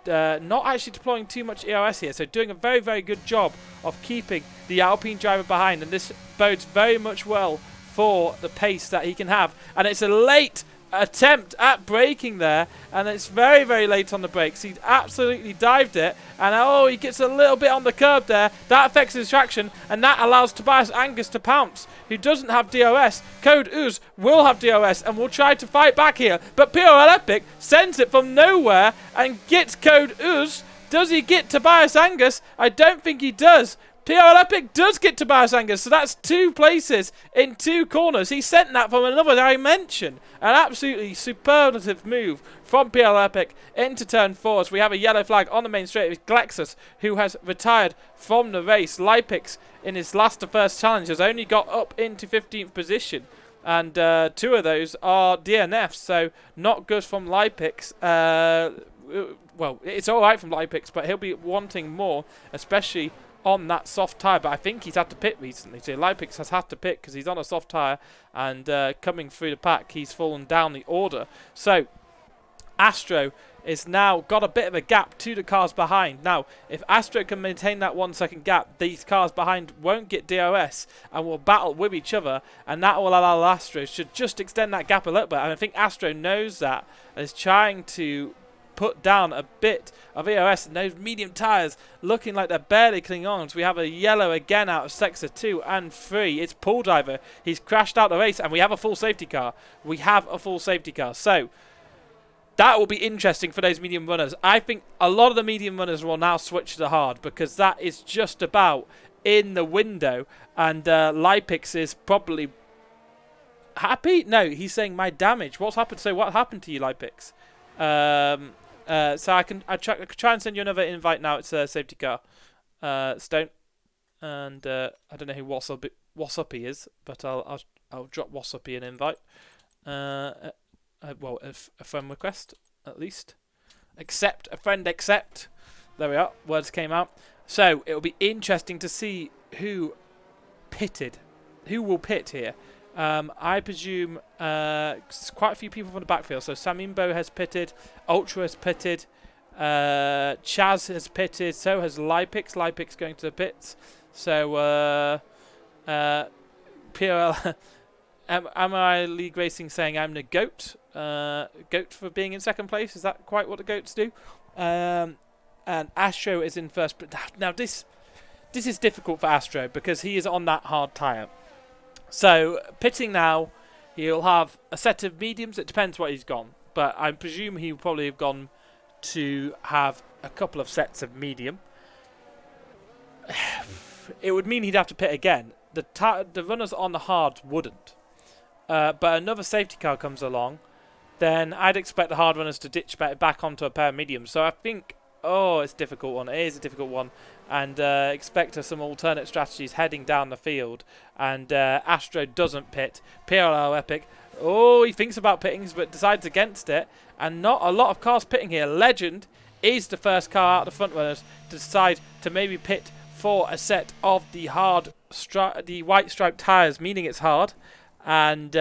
not actually deploying too much EOS here, so doing a very, very good job of keeping the Alpine driver behind, and this bodes very much well for the pace that he can have. And it's a late attempt at braking there, and it's very, very late on the brakes. He absolutely dived it, and oh, he gets a little bit on the curb there. That affects his traction, and that allows Tobias Angus to pounce, who doesn't have DOS. Code Ooze will have DOS and will try to fight back here, but PRL Epic sends it from nowhere and gets Code Ooze Does he get Tobias Angus? I don't think he does. PR Epic does get Tobias Angus, so that's 2 places in 2 corners. He sent that from another dimension. An absolutely superlative move from PR Epic into turn 4. So we have a yellow flag on the main straight with Glexus, who has retired from the race. Lipix, in his last to first challenge, has only got up into 15th position. And 2 of those are DNFs, so not good from Lipix. Well, it's alright from Lipix, but he'll be wanting more, especially on that soft tyre. But I think he's had to pit recently, so Lipix has had to pit because he's on a soft tyre, and coming through the pack, he's fallen down the order. So Astro is now got a bit of a gap to the cars behind. Now, if Astro can maintain that 1 second gap, these cars behind won't get DRS and will battle with each other, and that will allow Astro to just extend that gap a little bit. And I think Astro knows that and is trying to put down a bit of EOS, and those medium tyres looking like they're barely clinging on. So we have a yellow again out of sector 2 and 3. It's Paul Driver. He's crashed out the race, and we have a full safety car. We have a full safety car. So that will be interesting for those medium runners. I think a lot of the medium runners will now switch to the hard, because that is just about in the window, and Lipix is probably happy. No, he's saying my damage. What's happened? So what happened to you, Lipix? So I could try and send you another invite now. It's a safety car, Stone, and I don't know who Wassupy is, but I'll drop Wassupy an invite. Well, a friend request at least. Accept a friend. Accept. There we are. Words came out. So it will be interesting to see who will pit here. I presume quite a few people from the backfield. So Samimbo has pitted, Ultra has pitted, Chaz has pitted, so has Lipix. Lipix going to the pits. So PRL, am I League Racing saying I'm the GOAT? GOAT for being in second place? Is that quite what the GOATs do? And Astro is in first. Now this is difficult for Astro because he is on that hard tyre. So, pitting now, he'll have a set of mediums. It depends what he's gone. But I presume he'll probably have gone to have a couple of sets of medium. It would mean he'd have to pit again. The runners on the hard wouldn't. But another safety car comes along, then I'd expect the hard runners to ditch back onto a pair of mediums. So I think, it's a difficult one. It is a difficult one. And expect some alternate strategies heading down the field. And Astro doesn't pit. PRL Epic, he thinks about pitting, but decides against it. And not a lot of cars pitting here. Legend is the first car out of the front runners to decide to maybe pit for a set of the the white striped tyres, meaning it's hard. And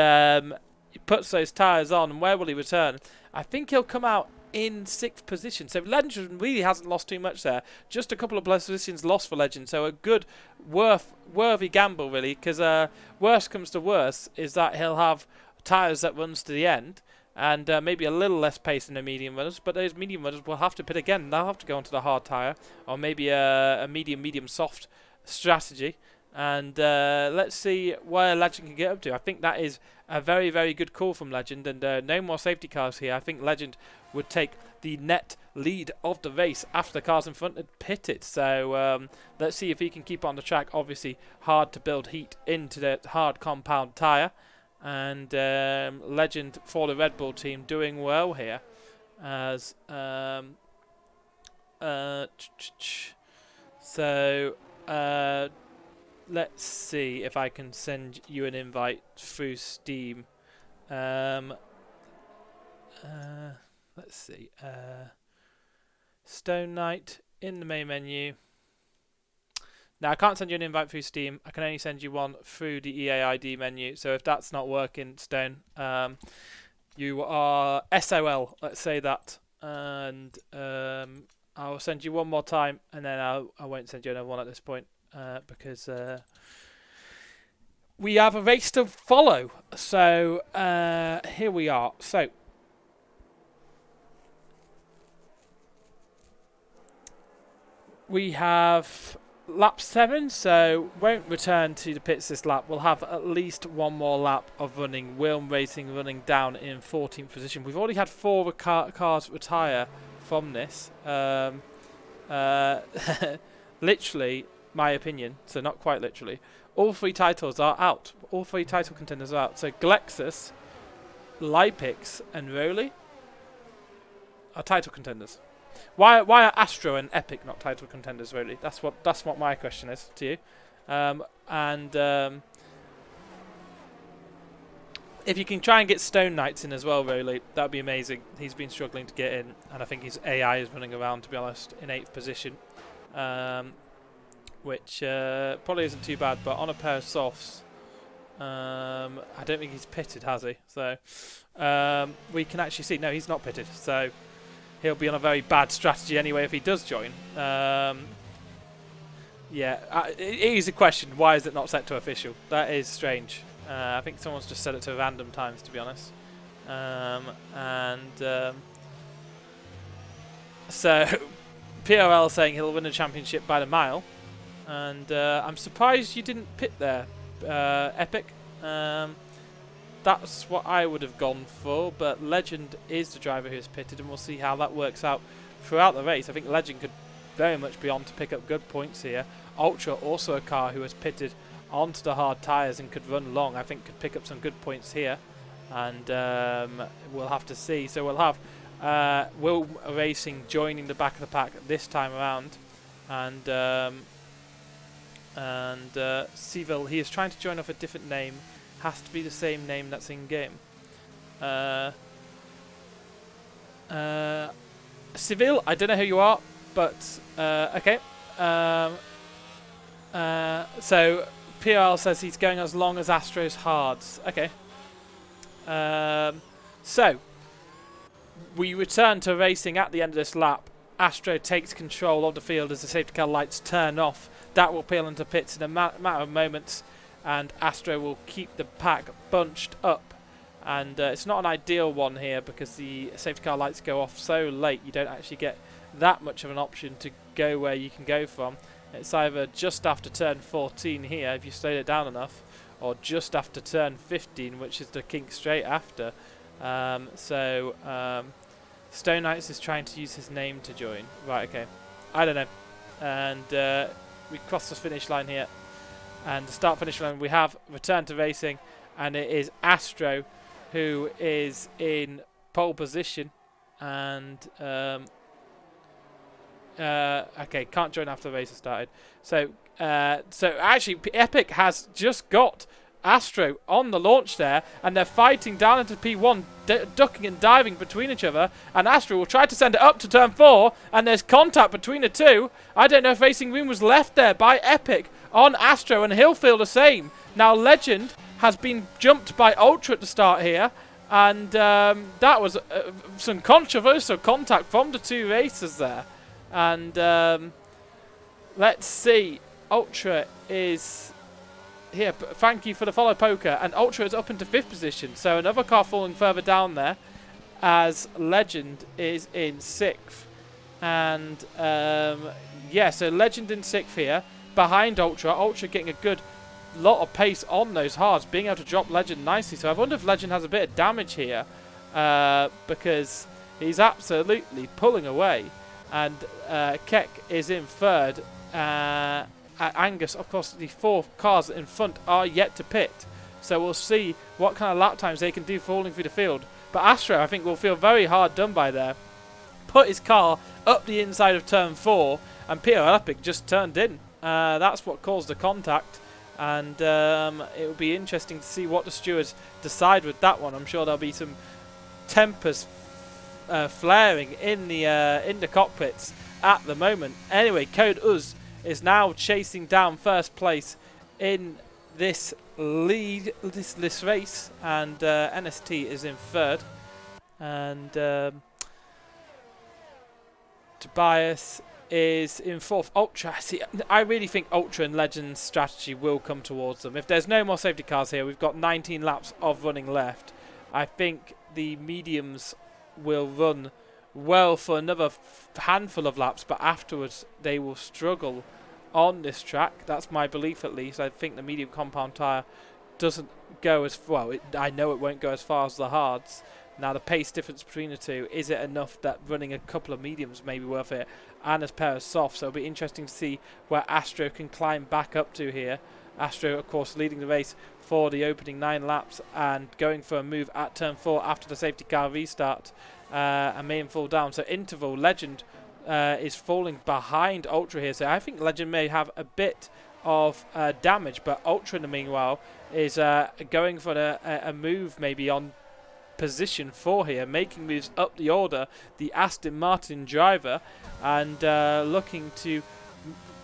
he puts those tyres on. And where will he return? I think he'll come out in 6th position. So Legend really hasn't lost too much there. Just a couple of positions lost for Legend. So a good, worthy gamble, really. Because worst comes to worst is that he'll have tyres that runs to the end. And maybe a little less pace in the medium runners. But those medium runners will have to pit again. They'll have to go onto the hard tyre. Or maybe a medium soft strategy. And let's see where Legend can get up to. I think that is a very, very good call from Legend. And no more safety cars here. I think Legend would take the net lead of the race after the cars in front had pitted. So let's see if he can keep on the track. Obviously, hard to build heat into the hard compound tyre. And Legend for the Red Bull team doing well here. As let's see if I can send you an invite through Steam. Let's see. Stone Knight in the main menu. Now, I can't send you an invite through Steam. I can only send you one through the EA ID menu. So if that's not working, Stone, you are SOL. Let's say that. And I'll send you one more time, and then I won't send you another one at this point. Because we have a race to follow. So here we are. So we have lap 7, so won't return to the pits this lap. We'll have at least one more lap of running. Wilm Racing running down in 14th position. We've already had 4 cars retire from this. literally, my opinion, so not quite literally, all 3 titles are out. All 3 title contenders are out. So Glexus, Lipix, and Rowley are title contenders. Why are Astro and Epic not title contenders, really? That's what my question is to you. If you can try and get Stone Knights in as well, Rowley, that would be amazing. He's been struggling to get in, and I think his AI is running around, to be honest, in 8th position. Which probably isn't too bad, but on a pair of softs, I don't think he's pitted, has he? So we can actually see, no, he's not pitted, so he'll be on a very bad strategy anyway if he does join. It is a question, why is it not set to official? That is strange. I think someone's just set it to random times, to be honest. So PRL saying he'll win the championship by the mile. And I'm surprised you didn't pit there, Epic. That's what I would have gone for, but Legend is the driver who is pitted, and we'll see how that works out throughout the race. I think Legend could very much be on to pick up good points here. Ultra, also a car who has pitted onto the hard tyres and could run long, I think could pick up some good points here. And we'll have to see. So we'll have Will Racing joining the back of the pack this time around. And Seville, he is trying to join off a different name. Has to be the same name that's in game. Seville, I don't know who you are, but okay. So PRL says he's going as long as Astro's hards. Okay. So we return to racing at the end of this lap. Astro takes control of the field as the safety car lights turn off. That will peel into pits in a matter of moments, and Astro will keep the pack bunched up. And it's not an ideal one here because the safety car lights go off so late you don't actually get that much of an option to go where you can go from. It's either just after turn 14 here if you slowed it down enough, or just after turn 15, which is the kink straight after. Stone Knights is trying to use his name to join. Right, okay. I don't know. And we cross the finish line here. And the start-finish line, we have return to racing. And it is Astro who is in pole position. And, okay, can't join after the race has started. So actually, Epic has just got Astro on the launch there, and they're fighting down into P1, ducking and diving between each other, and Astro will try to send it up to turn 4, and there's contact between the two. I don't know if Racing Room was left there by Epic on Astro, and he'll feel the same. Now Legend has been jumped by Ultra at the start here, and that was some controversial contact from the two racers there. And let's see, Ultra is here. Thank you for the follow, Poker. And Ultra is up into 5th position. So another car falling further down there as Legend is in 6th. And so Legend in 6th here behind Ultra. Ultra getting a good lot of pace on those hards, being able to drop Legend nicely. So I wonder if Legend has a bit of damage here because he's absolutely pulling away. And Keck is in 3rd. Angus, of course, the 4 cars in front are yet to pit. So we'll see what kind of lap times they can do falling through the field. But Astro, I think, will feel very hard done by there. Put his car up the inside of turn 4, and Pierre Epic just turned in. That's what caused the contact. And it will be interesting to see what the stewards decide with that one. I'm sure there'll be some tempers flaring in the cockpits at the moment. Anyway, Code Uz is now chasing down 1st place in this this race, and NST is in 3rd, and Tobias is in 4th. Ultra, see, I really think Ultra and Legend's strategy will come towards them. If there's no more safety cars here, we've got 19 laps of running left. I think the mediums will run well for another handful of laps, but afterwards they will struggle on this track. That's my belief, at least. I think the medium compound tyre doesn't go as well. I know it won't go as far as the hards, Now the pace difference between the two, is it enough that running a couple of mediums may be worth it, and a pair of softs? So it'll be interesting to see where Astro can climb back up to here. Astro, of course, leading the race for the opening 9 laps and going for a move at turn 4 after the safety car restart, and made him fall down. So Interval, Legend is falling behind Ultra here. So I think Legend may have a bit of damage, but Ultra in the meanwhile is going for a move maybe on position 4 here, making moves up the order, the Aston Martin driver, and looking to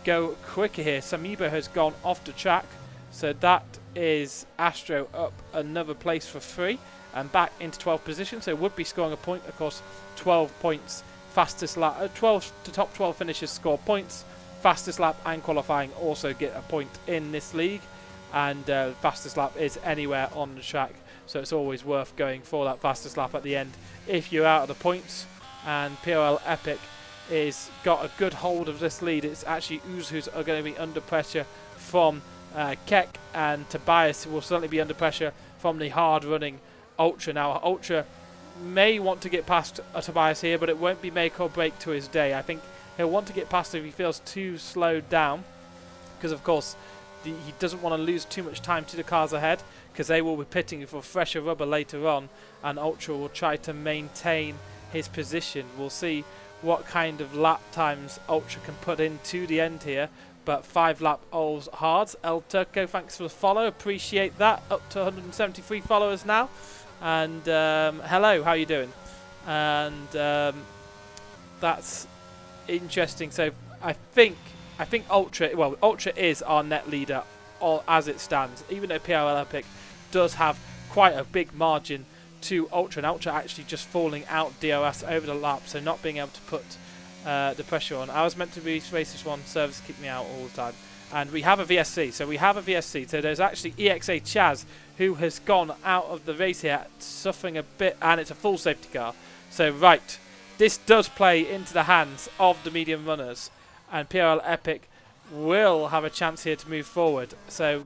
go quicker here. Samibo has gone off the track, so that is Astro up another place for 3 and back into 12th position, so would be scoring a point. Of course, 12 points, fastest lap, 12 to top 12 finishers score points, fastest lap and qualifying also get a point in this league, and fastest lap is anywhere on the track, so it's always worth going for that fastest lap at the end if you're out of the points. And PRL Epic is got a good hold of this lead. It's actually Ooze who's are going to be under pressure from Keck, and Tobias will certainly be under pressure from the hard running Ultra. Now Ultra may want to get past Tobias here, but it won't be make or break to his day. I think he'll want to get past if he feels too slowed down, because of course he doesn't want to lose too much time to the cars ahead, because they will be pitting for fresher rubber later on, and Ultra will try to maintain his position. We'll see what kind of lap times Ultra can put into the end here, but 5 lap olds hards. El Turco, thanks for the follow, appreciate that. Up to 173 followers now, and hello, how you doing? And that's interesting. So I think Ultra is our net leader as it stands, even though PRL Epic does have quite a big margin to Ultra, and Ultra actually just falling out DRS over the lap, so not being able to put the pressure on. I was meant to race this one, service kicked me out all the time, and we have a VSC. So there's actually ExA Chaz who has gone out of the race here, suffering a bit, and it's a full safety car. So right, this does play into the hands of the medium runners, and PRL Epic will have a chance here to move forward. So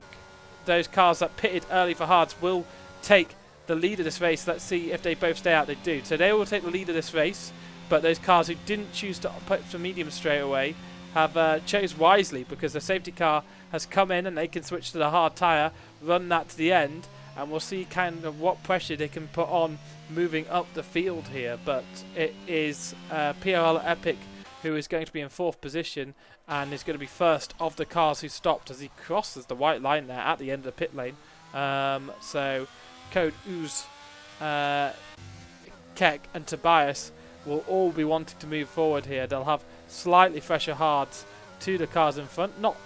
those cars that pitted early for hards will take the lead of this race. Let's see if they both stay out. They do. So they will take the lead of this race, but those cars who didn't choose to put for medium straight away have chose wisely, because the safety car has come in and they can switch to the hard tyre, run that to the end, and we'll see kind of what pressure they can put on moving up the field here. But it is PRL Epic who is going to be in 4th position and is going to be first of the cars who stopped as he crosses the white line there at the end of the pit lane. So Code Ooze, Keck and Tobias will all be wanting to move forward here. They'll have slightly fresher hards to the cars in front. Not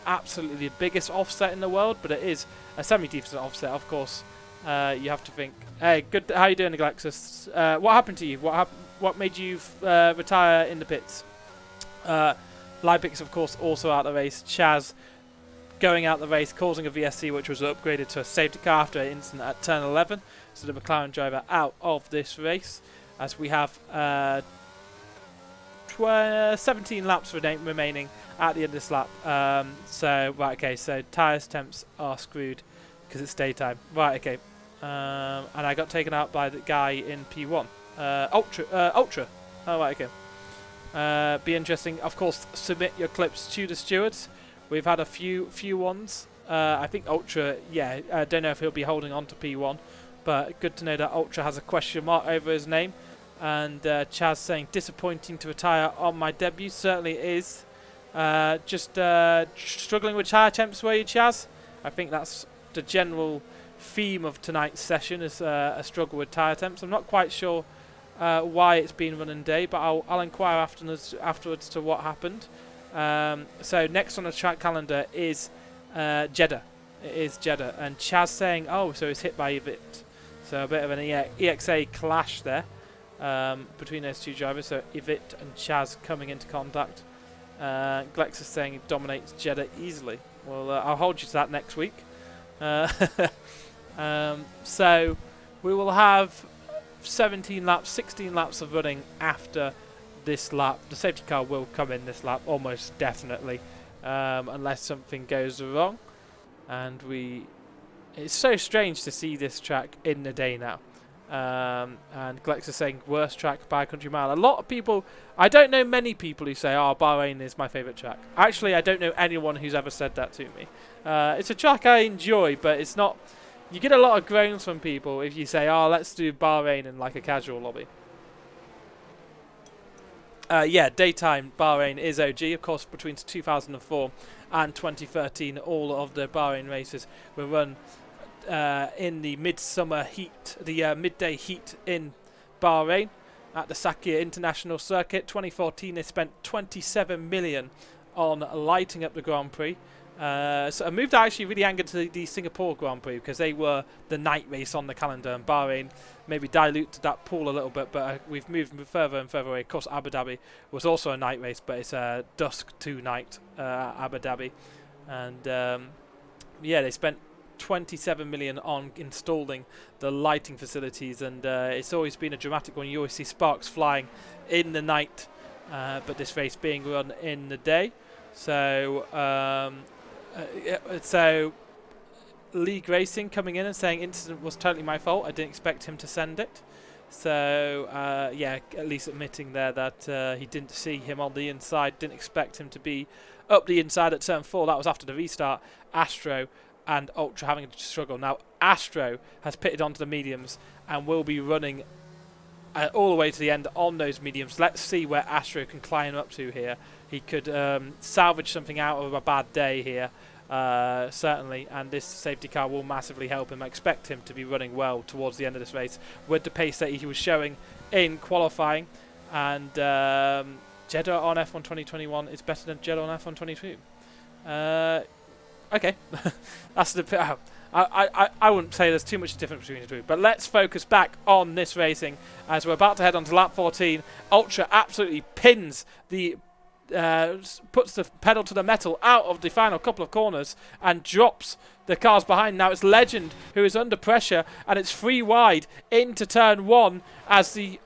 absolutely the biggest offset in the world, but it is a semi-decent offset. Of course, you have to think, hey, good. How you doing, Alexis? What happened to you? What made you retire in the pits? Lipix, of course, also out of the race. Chaz going out the race, causing a VSC, which was upgraded to a safety car after an incident at turn 11. So the McLaren driver out of this race, as we have 17 laps remaining at the end of this lap. So tyres temps are screwed because it's daytime. Right, okay. And I got taken out by the guy in P1. Ultra. Oh, right, okay. Be interesting. Of course, submit your clips to the stewards. We've had a few ones. I think Ultra, I don't know if he'll be holding on to P1, but good to know that Ultra has a question mark over his name. And Chaz saying, disappointing to retire on my debut. Certainly is. Just struggling with tyre temps, were you, Chaz? I think that's the general theme of tonight's session, is a struggle with tyre temps. I'm not quite sure why it's been run in day, but I'll inquire afterwards to what happened. So next on the track calendar is Jeddah. It is Jeddah. And Chaz saying, oh, so he's hit by Evit. So a bit of an EXA clash there between those two drivers. So Evit and Chaz coming into contact. Glex is saying he dominates Jeddah easily. Well, I'll hold you to that next week. So we will have 17 laps, 16 laps of running after this lap. The safety car will come in this lap almost definitely, unless something goes wrong. And it's so strange to see this track in the day now. And Glex is saying worst track by a country mile. A lot of people, I don't know many people who say, oh, Bahrain is my favourite track. Actually, I don't know anyone who's ever said that to me. It's a track I enjoy, but it's not. You get a lot of groans from people if you say, oh, let's do Bahrain in like a casual lobby. Yeah, daytime Bahrain is OG. Of course, between 2004 and 2013, all of the Bahrain races were run in the midsummer heat, the midday heat in Bahrain at the Sahkir International Circuit. 2014, they spent 27 million on lighting up the Grand Prix. So a move that actually really angered the Singapore Grand Prix, because they were the night race on the calendar, and Bahrain maybe diluted that pool a little bit, but we've moved further and further away. Of course, Abu Dhabi was also a night race, but it's dusk to night Abu Dhabi. And yeah, they spent 27 million on installing the lighting facilities, and it's always been a dramatic one. You always see sparks flying in the night, but this race being run in the day. So so League Racing coming in and saying incident was totally my fault. I didn't expect him to send it. So yeah, at least admitting there that he didn't see him on the inside, didn't expect him to be up the inside at turn 4. That was after the restart. Astro and Ultra having to struggle. Now Astro has pitted onto the mediums and will be running all the way to the end on those mediums. Let's see where Astro can climb up to here. He could salvage something out of a bad day here, certainly, and this safety car will massively help him. I expect him to be running well towards the end of this race with the pace that he was showing in qualifying. And Jeddah on F1 2021 is better than Jeddah on F1 22. Okay, that's the. I wouldn't say there's too much difference between the two, but let's focus back on this racing as we're about to head on to lap 14. Ultra absolutely pins the, puts the pedal to the metal out of the final couple of corners and drops the cars behind. Now it's Legend who is under pressure, and it's free wide into turn 1 as the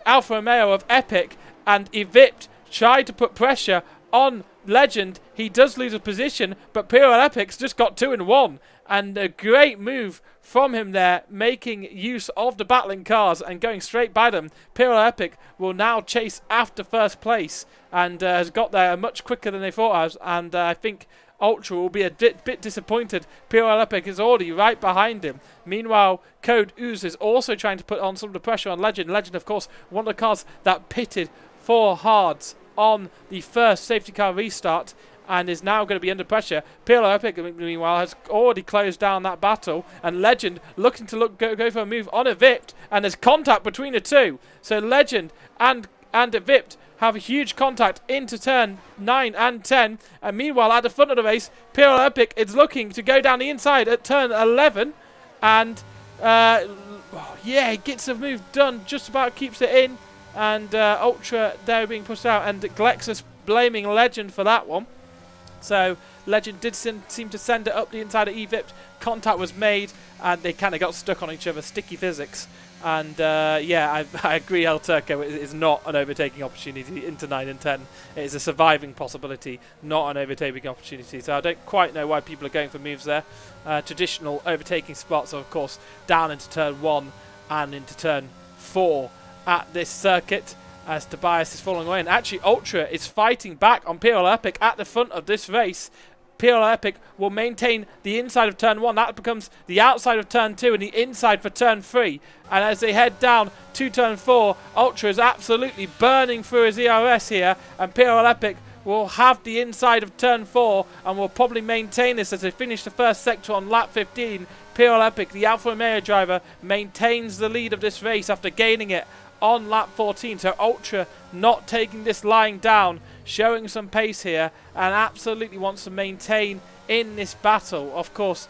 Alfa Romeo of Epic and Evipt try to put pressure on Legend. He does lose a position, but Piro Epic's just got 2 in 1. And a great move from him there, making use of the battling cars and going straight by them. Piro Epic will now chase after first place and has got there much quicker than they thought. And I think Ultra will be a bit disappointed. Piro Epic is already right behind him. Meanwhile, Code Ooze is also trying to put on some of the pressure on Legend. Legend, of course, one of the cars that pitted for hards on the first safety car restart, and is now going to be under pressure. Piro Epic, meanwhile, has already closed down that battle, and Legend looking to go for a move on Evipt, and there's contact between the two. So Legend and Evipt have a huge contact into turn 9 and 10, and meanwhile at the front of the race, Piro Epic is looking to go down the inside at turn 11, and yeah, he gets a move done, just about keeps it in, and Ultra there being pushed out, and Glexus blaming Legend for that one. So Legend did seem to send it up the inside of Evipt. Contact was made, and they kind of got stuck on each other. Sticky physics. And yeah, I agree. El Turco is not an overtaking opportunity into 9 and 10. It is a surviving possibility, not an overtaking opportunity. So I don't quite know why people are going for moves there. Traditional overtaking spots are, of course, down into turn 1 and into turn 4 at this circuit, as Tobias is falling away. And actually Ultra is fighting back on Piro Epic at the front of this race. Piro Epic will maintain the inside of turn 1. That becomes the outside of turn 2 and the inside for turn 3. And as they head down to turn 4, Ultra is absolutely burning through his ERS here, and Piro Epic will have the inside of turn 4 and will probably maintain this as they finish the first sector on lap 15. Piro Epic, the Alfa Romeo driver, maintains the lead of this race after gaining it on lap 14. So Ultra not taking this lying down, showing some pace here, and absolutely wants to maintain in this battle. Of course,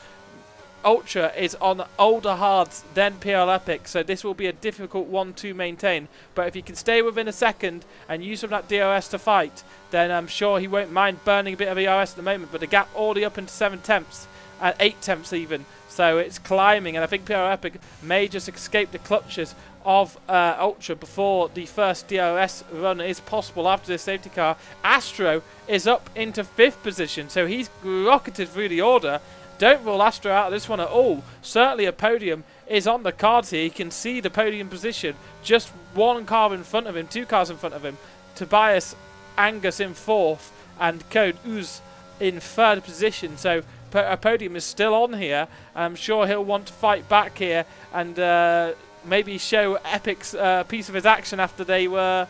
Ultra is on older hards than Piro Epic, so this will be a difficult one to maintain. But if he can stay within a second and use some of that DRS to fight, then I'm sure he won't mind burning a bit of ERS at the moment. But the gap already up into 7 tenths, and 8 tenths even. So it's climbing, and I think Piro Epic may just escape the clutches of Ultra before the first DRS run is possible after this safety car. Astro is up into 5th position, so he's rocketed through the order. Don't rule Astro out of this one at all. Certainly a podium is on the cards here. He can see the podium position. Just one car in front of him, 2 cars in front of him. Tobias Angus in 4th and Code Ooze in 3rd position. So a podium is still on here. I'm sure he'll want to fight back here and maybe show Epic's piece of his action after they were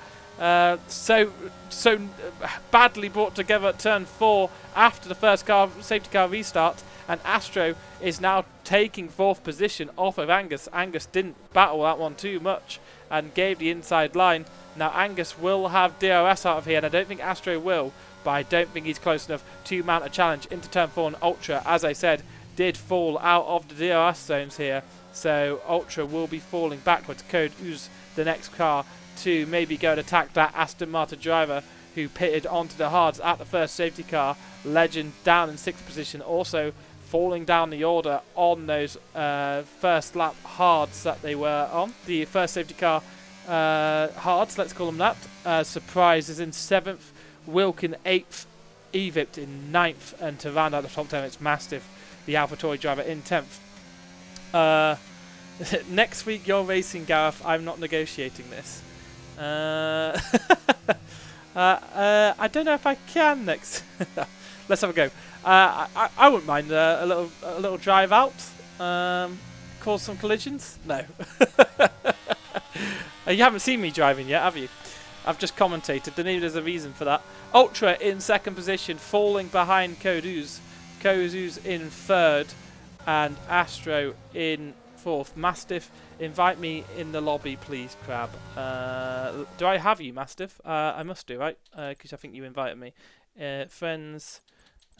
so badly brought together at turn 4 after the first safety car restart. And Astro is now taking 4th position off of Angus. Angus didn't battle that one too much and gave the inside line. Now Angus will have DRS out of here, and I don't think Astro will, but I don't think he's close enough to mount a challenge into turn 4. And Ultra, as I said, did fall out of the DRS zones here, so Ultra will be falling backwards. Code Ooze, the next car to maybe go and attack that Aston Martin driver who pitted onto the hards at the first safety car. Legend down in 6th position, also falling down the order on those first lap hards that they were on. The first safety car hards, let's call them that. Surprise is in 7th, Wilkin 8th, Evipt in 9th, and to round out the top 10 it's Mastiff, the AlphaTauri driver, in 10th. Next week you're racing, Gareth. I'm not negotiating this. I don't know if I can next. Let's have a go. I wouldn't mind a little drive out, cause some collisions. No, you haven't seen me driving yet, have you? I've just commentated. Don't know there's a reason for that. Ultra in 2nd position, falling behind Code Ooze. Code Ooze in 3rd, and Astro in 4th. Mastiff, invite me in the lobby, please, Crab. Do I have you, Mastiff? I must do, right? Because I think you invited me. Friends.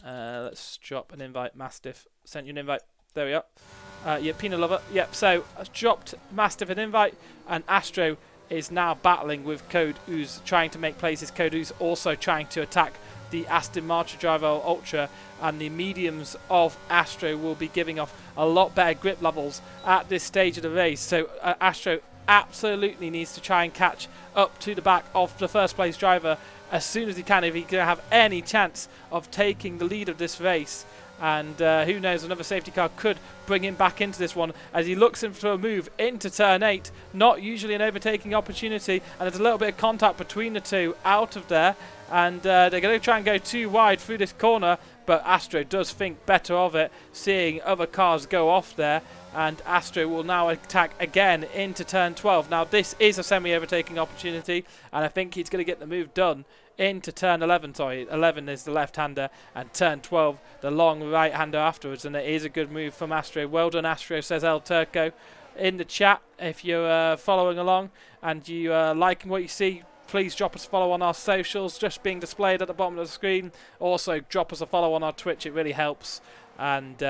Let's drop an invite. Mastiff sent you an invite. There we are. Yeah, Pina Lover. Yep, so I've dropped Mastiff an invite, and Astro is now battling with Code Ooze, trying to make places. Code Ooze also trying to attack the Aston Martin driver Ultra, and the mediums of Astro will be giving off a lot better grip levels at this stage of the race. So Astro absolutely needs to try and catch up to the back of the first place driver as soon as he can, if he's going to have any chance of taking the lead of this race. And who knows, another safety car could bring him back into this one as he looks into a move into turn 8. Not usually an overtaking opportunity, and there's a little bit of contact between the two out of there, and they're going to try and go too wide through this corner, but Astro does think better of it, seeing other cars go off there, and Astro will now attack again into turn 12. Now this is a semi-overtaking opportunity, and I think he's going to get the move done into turn 11. Sorry, 11 is the left-hander, and turn 12 the long right-hander afterwards, and it is a good move from Astro. Well done, Astro, says El Turco in the chat. If you're following along and you are liking what you see, please drop us a follow on our socials, just being displayed at the bottom of the screen. Also drop us a follow on our Twitch, it really helps. And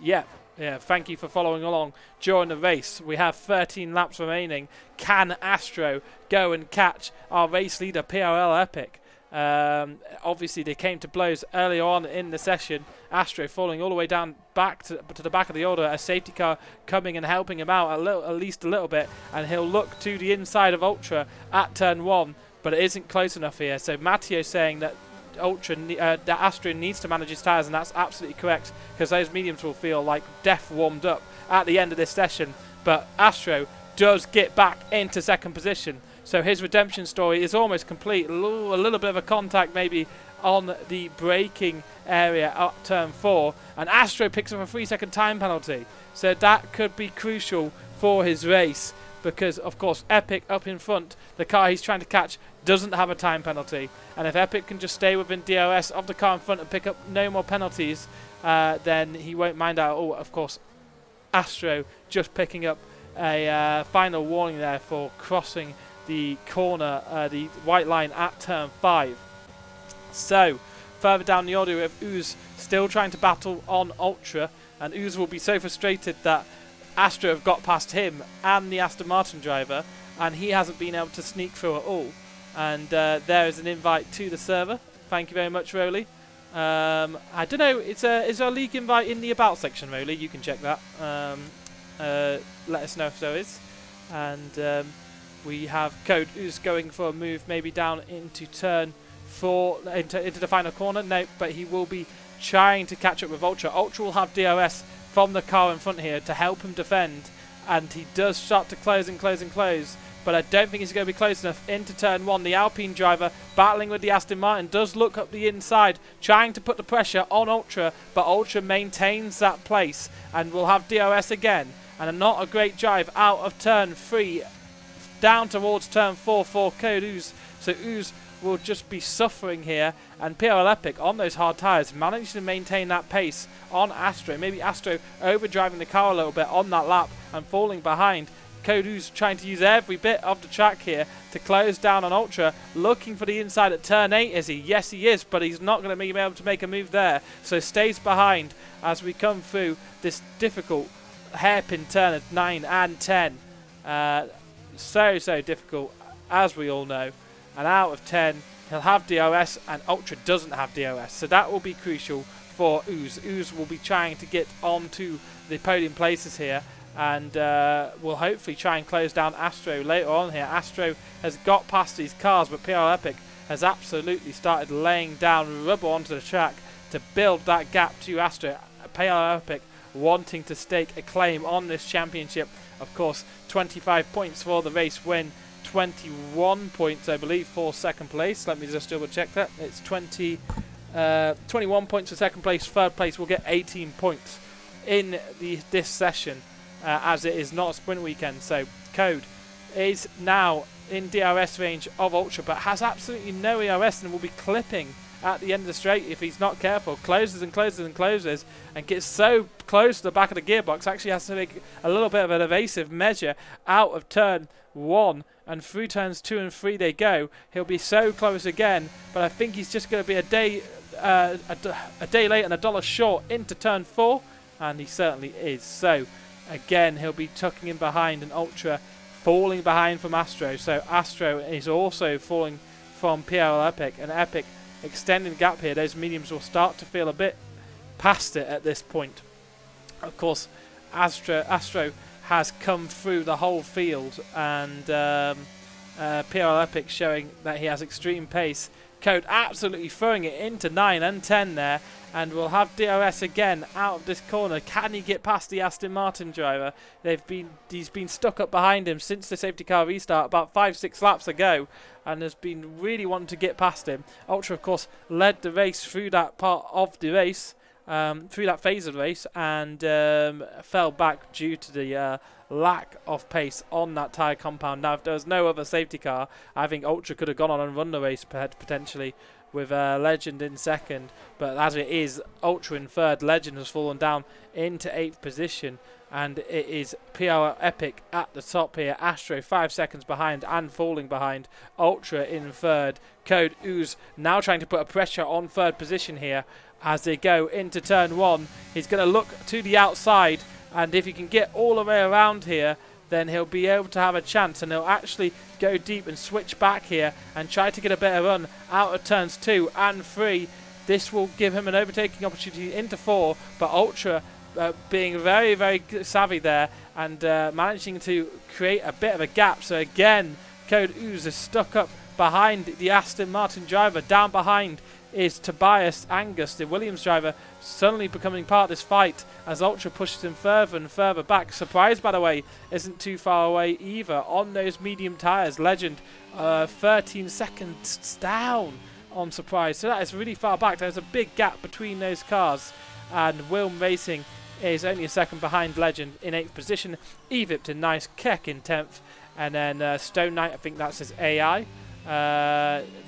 yeah, thank you for following along during the race. We have 13 laps remaining. Can Astro go and catch our race leader PRL Epic? Obviously they came to blows earlier on in the session. Astro falling all the way down back to the back of the order, a safety car coming and helping him out at least a little bit, and he'll look to the inside of Ultra at turn 1, but it isn't close enough here. So Matteo saying that that Astro needs to manage his tyres, and that's absolutely correct, because those mediums will feel like death warmed up at the end of this session. But Astro does get back into 2nd position, so his redemption story is almost complete. A little bit of a contact maybe on the braking area at turn 4, and Astro picks up a 3-second time penalty, so that could be crucial for his race, because of course Epic up in front, the car he's trying to catch, doesn't have a time penalty, and if Epic can just stay within DRS of the car in front and pick up no more penalties, then he won't mind at all. Of course, Astro just picking up a final warning there for crossing the corner, the white line at turn 5. So further down the order, we have Ooze still trying to battle on Ultra, and Ooze will be so frustrated that Astro have got past him and the Aston Martin driver, and he hasn't been able to sneak through at all. And there is an invite to the server. Thank you very much, Rowley. I don't know, is there a league invite in the about section, Rowley? You can check that. Let us know if there is. And we have Code Ooze going for a move maybe down into turn 4, into the final corner. No, but he will be trying to catch up with Ultra. Ultra will have DRS from the car in front here to help him defend, and he does start to close and close and close, but I don't think he's going to be close enough into turn 1. The Alpine driver battling with the Aston Martin does look up the inside, trying to put the pressure on Ultra, but Ultra maintains that place and will have DRS again, and not a great drive out of turn 3 down towards turn 4 for Code Ooze. So Ooze will just be suffering here, and PRL Epic on those hard tyres managed to maintain that pace on Astro. Maybe Astro overdriving the car a little bit on that lap and falling behind. Code Ooze trying to use every bit of the track here to close down on Ultra, looking for the inside at turn 8, is he? Yes, he is, but he's not going to be able to make a move there, so stays behind as we come through this difficult hairpin turn at 9 and 10. So difficult, as we all know. And out of 10, he'll have DRS, and Ultra doesn't have DRS, so that will be crucial for Ooze. Ooze will be trying to get onto the podium places here, and will hopefully try and close down Astro later on here. Astro has got past these cars, but PRL Epic has absolutely started laying down rubber onto the track to build that gap to Astro. PRL Epic wanting to stake a claim on this championship. Of course, 25 points for the race win, 21 points, I believe, for second place. Let me just double check that. It's 21 points for second place. Third place will get 18 points in this session, as it is not a sprint weekend. So Code is now in DRS range of Ultra, but has absolutely no ERS and will be clipping at the end of the straight if he's not careful. Closes and closes and closes, and gets so close to the back of the gearbox, actually has to make a little bit of an evasive measure out of turn 1, and through turns 2 and 3 they go. He'll be so close again, but I think he's just going to be a day late and $1 short into turn 4, and he certainly is. So again, he'll be tucking in behind, and Ultra falling behind from Astro. So Astro is also falling from PRL Epic, and Epic extending the gap here. Those mediums will start to feel a bit past it at this point. Of course, Astro has come through the whole field, and PRL Epic showing that he has extreme pace. Code absolutely throwing it into 9 and 10 there, and will have DRS again out of this corner. Can he get past the Aston Martin driver? He's been stuck up behind him since the safety car restart about 5-6 laps ago, and has been really wanting to get past him. Ultra, of course, led the race through that part of the race, through that phase of the race, and fell back due to the lack of pace on that tyre compound. Now, if there was no other safety car, I think Ultra could have gone on and run the race potentially with Legend in second, but as it is, Ultra in third. Legend has fallen down into 8th position, and it is PRL Epic at the top here. Astro 5 seconds behind and falling behind. Ultra in third. Code Ooze now trying to put a pressure on third position here as they go into turn 1. He's going to look to the outside, and if he can get all the way around here, then he'll be able to have a chance, and he'll actually go deep and switch back here and try to get a better run out of turns 2 and 3. This will give him an overtaking opportunity into 4, but Ultra being very, very savvy there and managing to create a bit of a gap. So again, Code Ooze is stuck up behind the Aston Martin driver. Down behind is Tobias Angus, the Williams driver, suddenly becoming part of this fight as Ultra pushes him further and further back. Surprise, by the way, isn't too far away either on those medium tyres. Legend 13 seconds down on Surprise, so that is really far back. There's a big gap between those cars, and Wilm Racing is only a second behind Legend in 8th position. Evip in 9th, Keck in 10th, and then Stone Knight, I think that's his AI,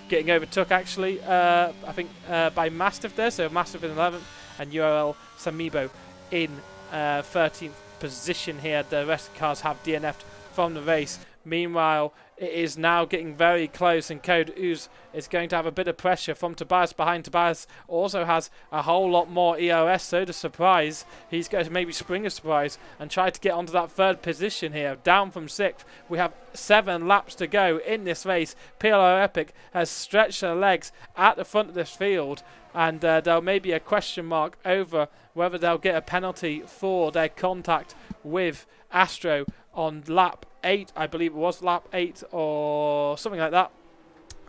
getting overtook actually, I think by Mastiff there, so Mastiff in 11th, and URL Samibo in 13th position here. The rest of the cars have DNF'd from the race. Meanwhile, it is now getting very close, and Code Ooze is going to have a bit of pressure from Tobias behind. Tobias also has a whole lot more EOS, so to Surprise, he's going to maybe spring a surprise and try to get onto that third position here, down from 6th. We have 7 laps to go in this race. PLO Epic has stretched their legs at the front of this field, and there may be a question mark over whether they'll get a penalty for their contact with Astro on lap 8, I believe it was lap 8 or something like that.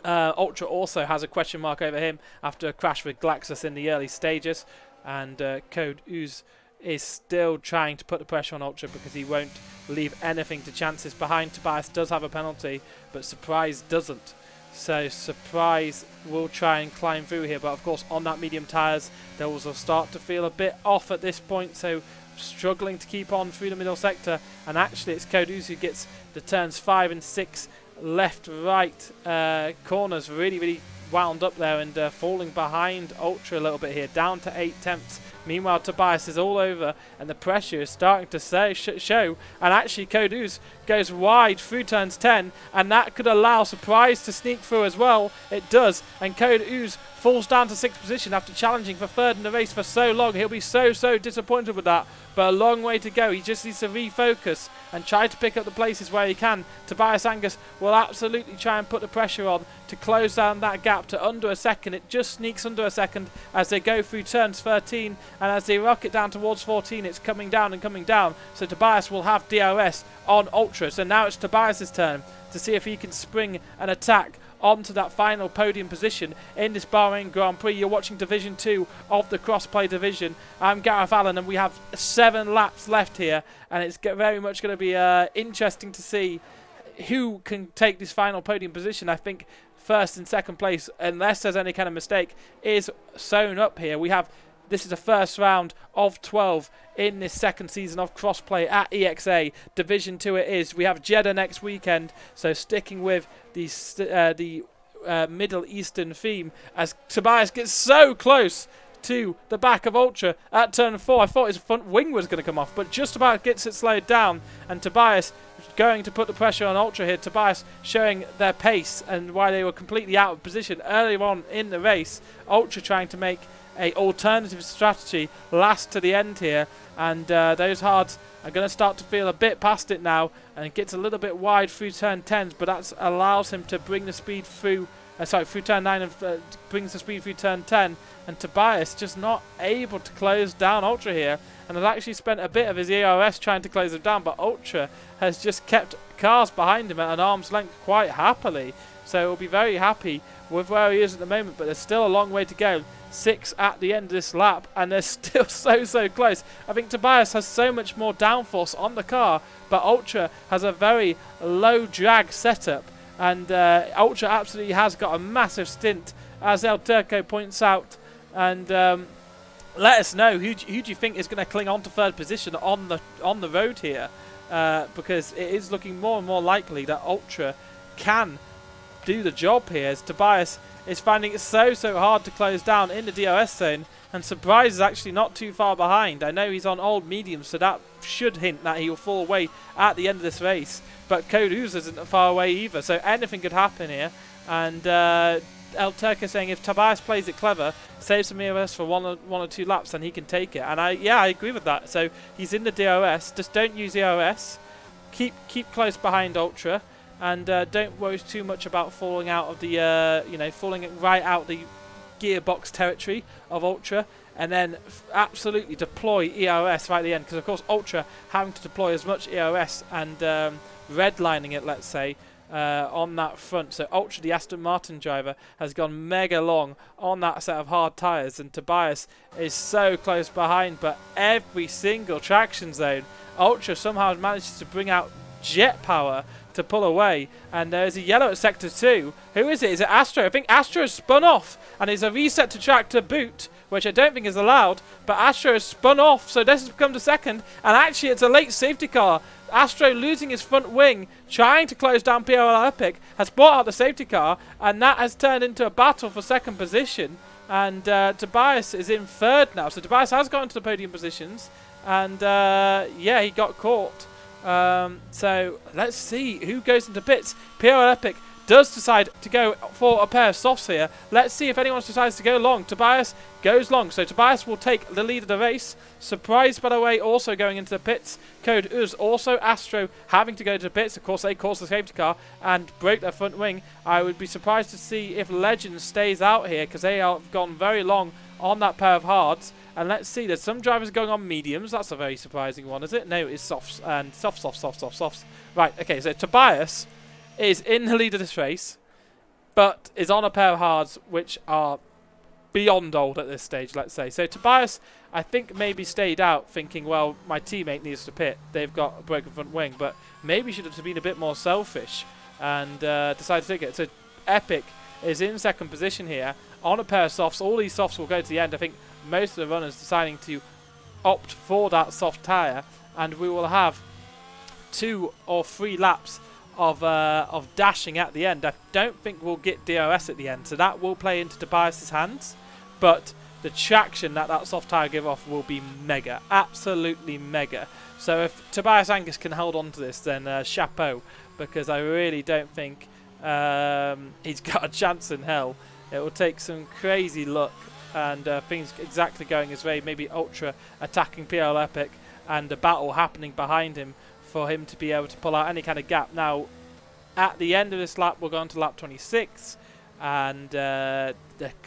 Ultra also has a question mark over him after a crash with Glaxus in the early stages, and Code Ooze is still trying to put the pressure on Ultra because he won't leave anything to chances. Behind Tobias does have a penalty, but Surprise doesn't. So Surprise will try and climb through here, but of course on that medium tyres they will start to feel a bit off at this point, so struggling to keep on through the middle sector. And actually it's Koduz who gets the turns 5 and 6 left right corners really wound up there, and falling behind Ultra a little bit here, down to 8 tenths. Meanwhile, Tobias is all over, and the pressure is starting to show. And actually, Koduz goes wide through turns 10, and that could allow Surprise to sneak through as well. It does, and Koduz falls down to 6th position after challenging for 3rd in the race for so long. He'll be so disappointed with that, but a long way to go. He just needs to refocus and try to pick up the places where he can. Tobias Angus will absolutely try and put the pressure on to close down that gap to under a second. It just sneaks under a second as they go through turns 13, and as they rocket down towards 14, it's coming down and coming down. So Tobias will have DRS on Ultra. So now it's Tobias's turn to see if he can spring an attack onto that final podium position in this Bahrain Grand Prix. You're watching Division 2 of the Crossplay Division. I'm Gareth Allen, and we have 7 laps left here, and it's very much going to be interesting to see who can take this final podium position. I think first and second place, unless there's any kind of mistake, is sewn up here. This is the first round of 12 in this second season of Crossplay at ExA. Division 2 it is. We have Jeddah next weekend, so sticking with the Middle Eastern theme as Tobias gets so close to the back of Ultra at turn 4. I thought his front wing was going to come off, but just about gets it slowed down, and Tobias going to put the pressure on Ultra here. Tobias showing their pace and why they were completely out of position earlier on in the race. Ultra trying to make a alternative strategy last to the end here, and those hards are going to start to feel a bit past it now, and it gets a little bit wide through turn 10s, but that allows him to bring the speed through through turn 9 and brings the speed through turn 10, and Tobias just not able to close down Ultra here, and has actually spent a bit of his ERS trying to close him down, but Ultra has just kept cars behind him at an arm's length quite happily, so he'll be very happy with where he is at the moment, but there's still a long way to go. 6 at the end of this lap, and they're still so close. I think Tobias has so much more downforce on the car, but Ultra has a very low drag setup, and Ultra absolutely has got a massive stint, as El Turco points out. And let us know who do you think is going to cling on to 3rd position on the road here, because it is looking more and more likely that Ultra can do the job here, as Tobias is finding it so hard to close down in the DRS zone, and Surprise is actually not too far behind. I know he's on old mediums, so that should hint that he will fall away at the end of this race, but Koduz isn't far away either, so anything could happen here. And El Turco saying if Tobias plays it clever, saves some ERS for one or two laps, then he can take it. And I agree with that. So he's in the DRS, just don't use ERS, keep close behind Ultra, and don't worry too much about falling out of the falling right out the gearbox territory of Ultra, and then absolutely deploy ERS right at the end, because of course Ultra having to deploy as much ERS and redlining it, let's say, on that front. So Ultra, the Aston Martin driver, has gone mega long on that set of hard tyres, and Tobias is so close behind, but every single traction zone Ultra somehow manages to bring out jet power to pull away. And there's a yellow at sector 2. Who is it? Is it Astro? I think Astro has spun off, and it's a reset to track to boot, which I don't think is allowed, but Astro has spun off, so this has become the second, and actually it's a late safety car. Astro losing his front wing, trying to close down PRL Epic, has brought out the safety car, and that has turned into a battle for second position, and Tobias is in 3rd now, so Tobias has got into the podium positions, and yeah, he got caught. So let's see who goes into pits. PRL Epic does decide to go for a pair of softs here. Let's see if anyone decides to go long. Tobias goes long, so Tobias will take the lead of the race. Surprise, by the way, also going into the pits. Code Uz, also Astro having to go to the pits. Of course, they caused the safety car and broke their front wing. I would be surprised to see if Legend stays out here, because they have gone very long on that pair of hards. And let's see, there's some drivers going on mediums. That's a very surprising one, is it? No, it's softs and softs. Right, okay, so Tobias is in the lead of this race, but is on a pair of hards which are beyond old at this stage, let's say. So Tobias I think maybe stayed out thinking, well, my teammate needs to pit. They've got a broken front wing, but maybe should have been a bit more selfish and decided to take it. So Epic is in second position here on a pair of softs. All these softs will go to the end. I think most of the runners deciding to opt for that soft tyre, and we will have 2 or 3 laps of dashing at the end. I don't think we'll get DRS at the end, so that will play into Tobias's hands, but the traction that soft tyre give off will be mega, absolutely mega. So if Tobias Angus can hold on to this, then chapeau, because I really don't think he's got a chance in hell. It will take some crazy luck and things exactly going his way, maybe Ultra attacking PL Epic and a battle happening behind him for him to be able to pull out any kind of gap. Now, at the end of this lap, we're going to lap 26, and the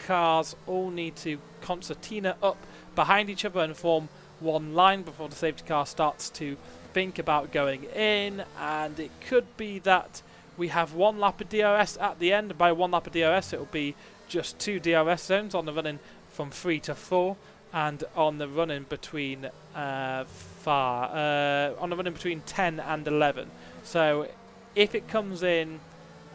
cars all need to concertina up behind each other and form one line before the safety car starts to think about going in, and it could be that we have 1 lap of DRS at the end. By 1 lap of DRS, it will be just 2 DRS zones on the running from 3 to 4, and on the running between on the running between 10 and 11. So if it comes in,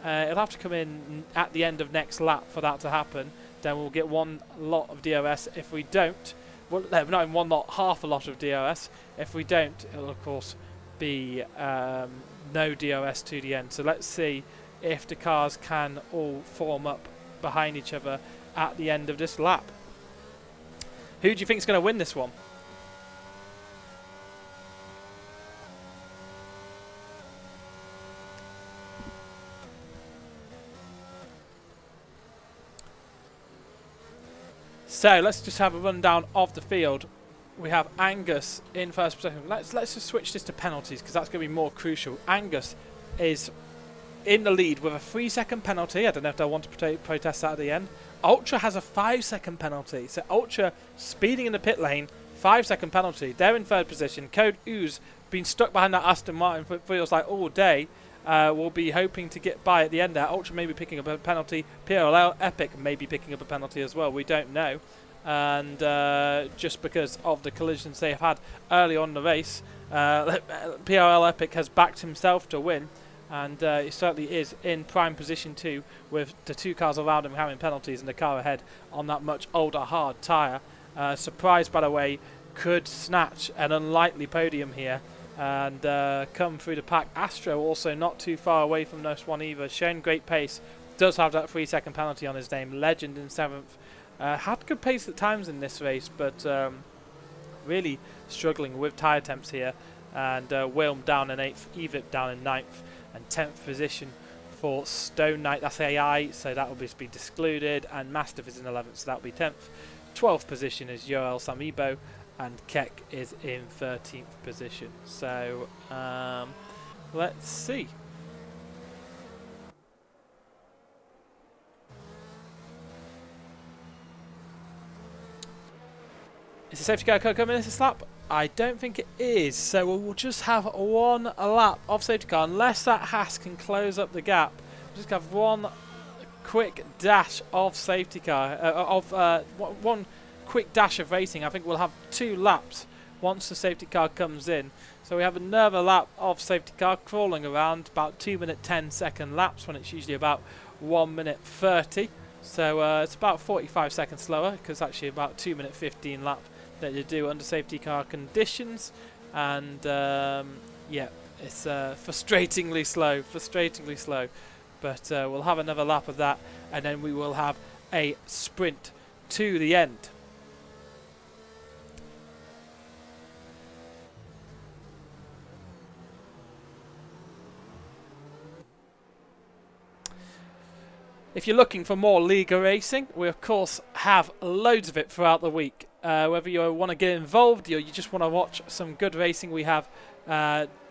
it'll have to come in at the end of next lap for that to happen. Then we'll get 1 lot of DRS. If we don't, well, no, not in 1 lot, half a lot of DRS. If we don't, it'll of course be no DRS to the end. So let's see if the cars can all form up behind each other at the end of this lap. Who do you think is going to win this one? So let's just have a rundown of the field. We have Angus in first position. Let's just switch this to penalties, because that's going to be more crucial. Angus is in the lead with a 3-second penalty. I don't know if they'll want to protest that at the end. Ultra has a 5-second penalty. So Ultra speeding in the pit lane, 5-second penalty. They're in third position. Code Ooze been stuck behind that Aston Martin for it feels like all day. Will be hoping to get by at the end there. Ultra may be picking up a penalty. PLL Epic may be picking up a penalty as well. We don't know. And just because of the collisions they have had early on in the race, PLL Epic has backed himself to win. And he certainly is in prime position too, with the 2 cars around him having penalties and the car ahead on that much older hard tyre. Surprise, by the way, could snatch an unlikely podium here and come through the pack. Astro also not too far away from this one either, showing great pace. Does have that 3-second penalty on his name. Legend in 7th. Had good pace at times in this race, but really struggling with tyre temps here. And Wilm down in 8th, Evip down in 9th, and 10th position for Stone Knight. That's AI, so that will be excluded. And Mastiff is in 11th, so that will be 10th. 12th position is Yoel Samibo, and Keck is in 13th position. So let's see. Is the safety car coming in this lap? I don't think it is, so we'll just have 1 lap of safety car, unless that Haas can close up the gap. We'll just have 1 quick dash of safety car, 1 quick dash of racing. I think we'll have 2 laps once the safety car comes in. So we have another lap of safety car crawling around, about 2-minute 10-second laps, when it's usually about 1-minute 30. So it's about 45 seconds slower, because actually about 2-minute 15 lap that you do under safety car conditions. And yeah, it's frustratingly slow, but we'll have another lap of that, and then we will have a sprint to the end. If you're looking for more Liga racing, we of course have loads of it throughout the week. Whether you want to get involved or you just want to watch some good racing, we have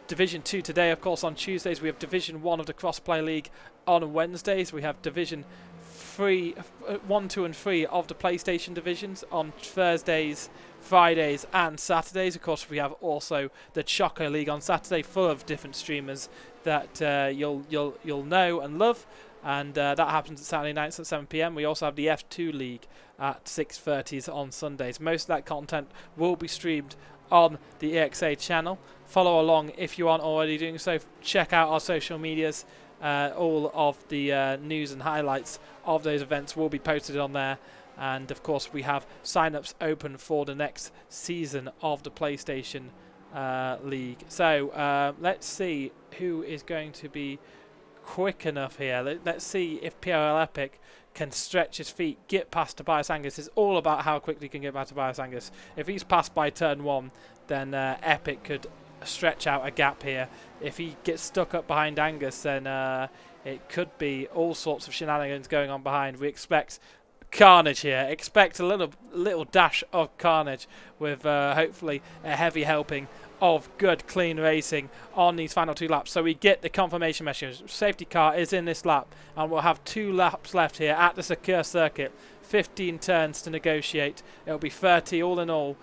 Division 2 today. Of course, on Tuesdays we have Division 1 of the Crossplay League. On Wednesdays we have Division 1, 2 and 3 of the PlayStation divisions. On Thursdays, Fridays and Saturdays, of course, we have also the Choco League on Saturday, full of different streamers that you'll know and love. and that happens at Saturday nights at 7 p.m. We also have the F2 League at 6:30 on Sundays. Most of that content will be streamed on the EXA channel. Follow along if you aren't already doing so. Check out our social medias. All of the news and highlights of those events will be posted on there. And of course, we have sign-ups open for the next season of the PlayStation League. So let's see who is going to be quick enough here. Let's see if PRL Epic can stretch his feet, get past Tobias Angus. It's all about how quickly he can get past Tobias Angus. If he's passed by turn 1, then Epic could stretch out a gap here. If he gets stuck up behind Angus, then it could be all sorts of shenanigans going on behind. We expect carnage here. Expect a little dash of carnage with hopefully a heavy helping of good clean racing on these final 2 laps. So we get the confirmation message. Safety car is in this lap, and we'll have 2 laps left here at the Sahkir Circuit. 15 turns to negotiate. It'll be 30 all in all.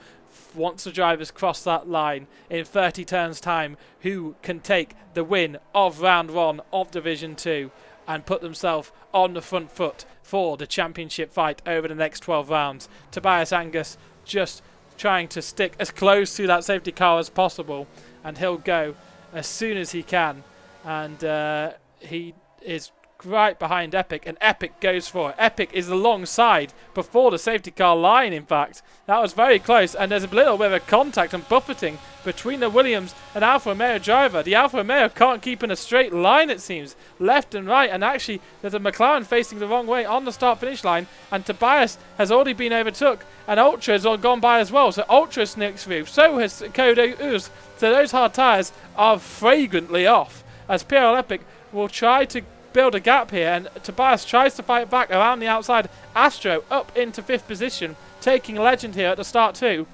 Once the drivers cross that line in 30 turns time, who can take the win of round 1 of Division 2 and put themselves on the front foot for the championship fight over the next 12 rounds. Tobias Angus just trying to stick as close to that safety car as possible, and he'll go as soon as he can, and he is right behind Epic, and Epic goes for it. Epic is alongside before the safety car line, in fact. That was very close, and there's a little bit of contact and buffeting between the Williams and Alfa Romeo driver. The Alfa Romeo can't keep in a straight line, it seems, left and right, and actually there's a McLaren facing the wrong way on the start-finish line, and Tobias has already been overtook, and Ultra has gone by as well, so Ultra sneaks through. So has Code Uz. So those hard tyres are fragrantly off, as PRL Epic will try to build a gap here, and Tobias tries to fight back around the outside. Astro up into 5th position, taking Legend here at the start too,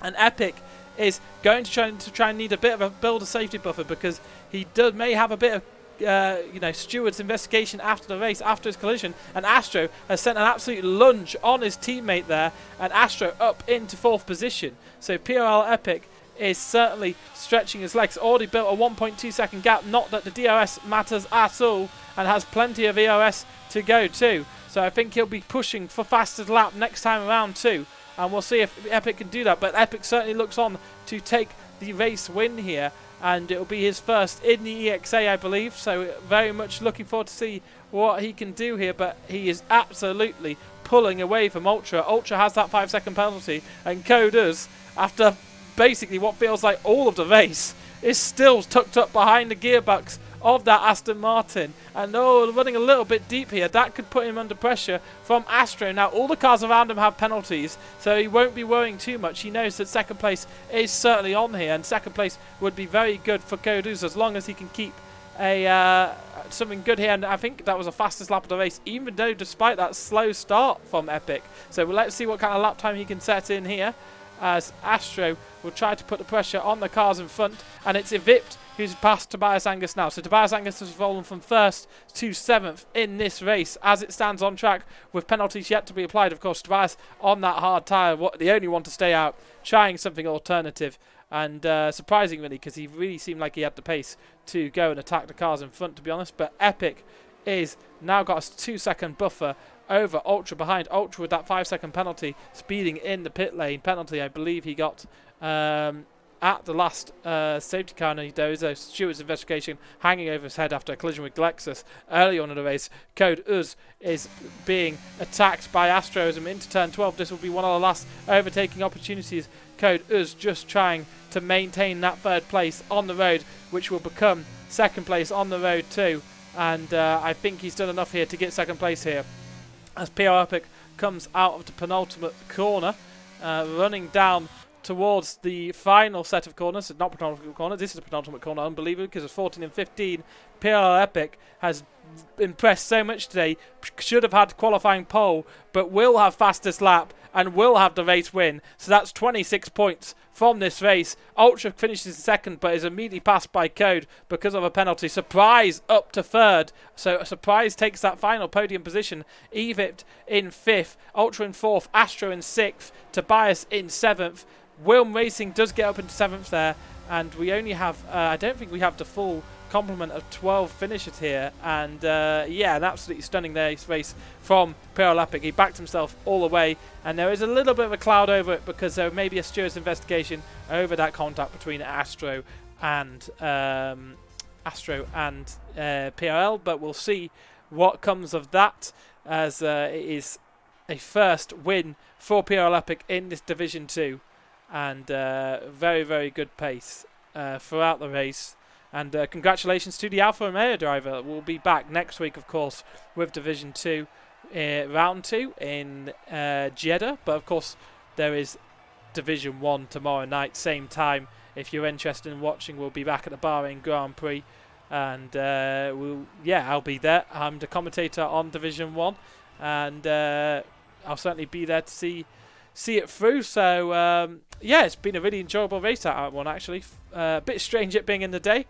and Epic is going to try and need a bit of a build a safety buffer, because he may have a bit of steward's investigation after the race, after his collision, and Astro has sent an absolute lunge on his teammate there, and Astro up into 4th position. So PRL Epic is certainly stretching his legs. Already built a 1.2 second gap, not that the DRS matters at all, and has plenty of ERS to go too. So I think he'll be pushing for fastest lap next time around too, and we'll see if Epic can do that. But Epic certainly looks on to take the race win here, and it'll be his first in the EXA, I believe, so very much looking forward to see what he can do here. But he is absolutely pulling away from Ultra. Ultra has that 5-second penalty, and Coders, after basically what feels like all of the race, is still tucked up behind the gearbox of that Aston Martin, and running a little bit deep here. That could put him under pressure from Astro. Now all the cars around him have penalties, so he won't be worrying too much. He knows that second place is certainly on here, and second place would be very good for Codus as long as he can keep a something good here. And I think that was the fastest lap of the race, even though despite that slow start from Epic. So let's see what kind of lap time he can set in here, as Astro will try to put the pressure on the cars in front, and it's Evipt who's passed Tobias Angus now. So Tobias Angus has fallen from 1st to 7th in this race as it stands on track, with penalties yet to be applied. Of course, Tobias on that hard tyre, the only one to stay out, trying something alternative, and surprising really, because he really seemed like he had the pace to go and attack the cars in front, to be honest. But Epic is now got a 2-second buffer over Ultra behind. Ultra with that 5-second penalty, speeding in the pit lane. Penalty I believe he got at the last safety car, and there is a steward's investigation hanging over his head after a collision with Lexus early on in the race. Code Uz is being attacked by Astros into turn 12. This will be one of the last overtaking opportunities. Code Uz just trying to maintain that 3rd place on the road, which will become 2nd place on the road too, and I think he's done enough here to get 2nd place here, as PR Epic comes out of the penultimate corner, running down towards the final set of corners. Not penultimate corner, this is a penultimate corner, unbelievable, because of 14 and 15. PR Epic has impressed so much today, should have had qualifying pole, but will have fastest lap and will have the race win. So that's 26 points from this race. Ultra finishes 2nd, but is immediately passed by Code because of a penalty. Surprise up to 3rd. So Surprise takes that final podium position. Evipt in 5th, Ultra in 4th, Astro in 6th, Tobias in 7th. Wilm Racing does get up into 7th there. and we only have, I don't think we have the full complement of 12 finishers here, and yeah, an absolutely stunning race from Pierre Lepic. He backed himself all the way, and there is a little bit of a cloud over it because there may be a steward's investigation over that contact between Astro and PRL, but we'll see what comes of that, as it is a first win for PRL Epic in this Division 2, and very, very good pace throughout the race. And congratulations to the Alfa Romeo driver. We'll be back next week, of course, with Division 2, Round 2 in Jeddah. But, of course, there is Division 1 tomorrow night, same time. If you're interested in watching, we'll be back at the Bahrain Grand Prix. And, I'll be there. I'm the commentator on Division 1. And I'll certainly be there to see it through. So, it's been a really enjoyable race, that one, actually. A bit strange it being in the day,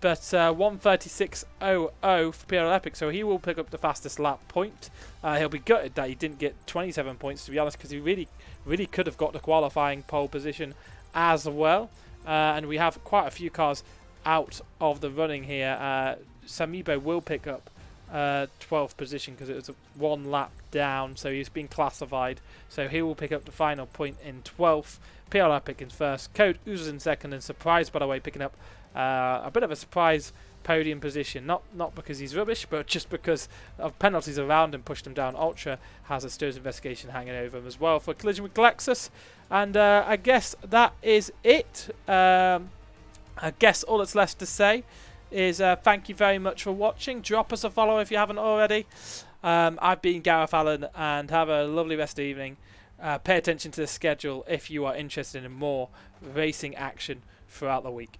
but 1:36.00 for PRL Epic, so he will pick up the fastest lap point. He'll be gutted that he didn't get 27 points, to be honest, because he really, really could have got the qualifying pole position as well. And we have quite a few cars out of the running here. Samibo will pick up 12th position because it was one lap down, so he's been classified, so he will pick up the final point in 12th. PRL Epic in first, Code Oozes in second, and Surprise, by the way, picking up a bit of a surprise podium position, not because he's rubbish, but just because of penalties around him pushed him down. Ultra has a stewards investigation hanging over him as well for a collision with Lexus. And I guess that is it. I guess all that's left to say is thank you very much for watching. Drop us a follow if you haven't already. I've been Gareth Allen, and have a lovely rest of the evening. Pay attention to the schedule if you are interested in more racing action throughout the week.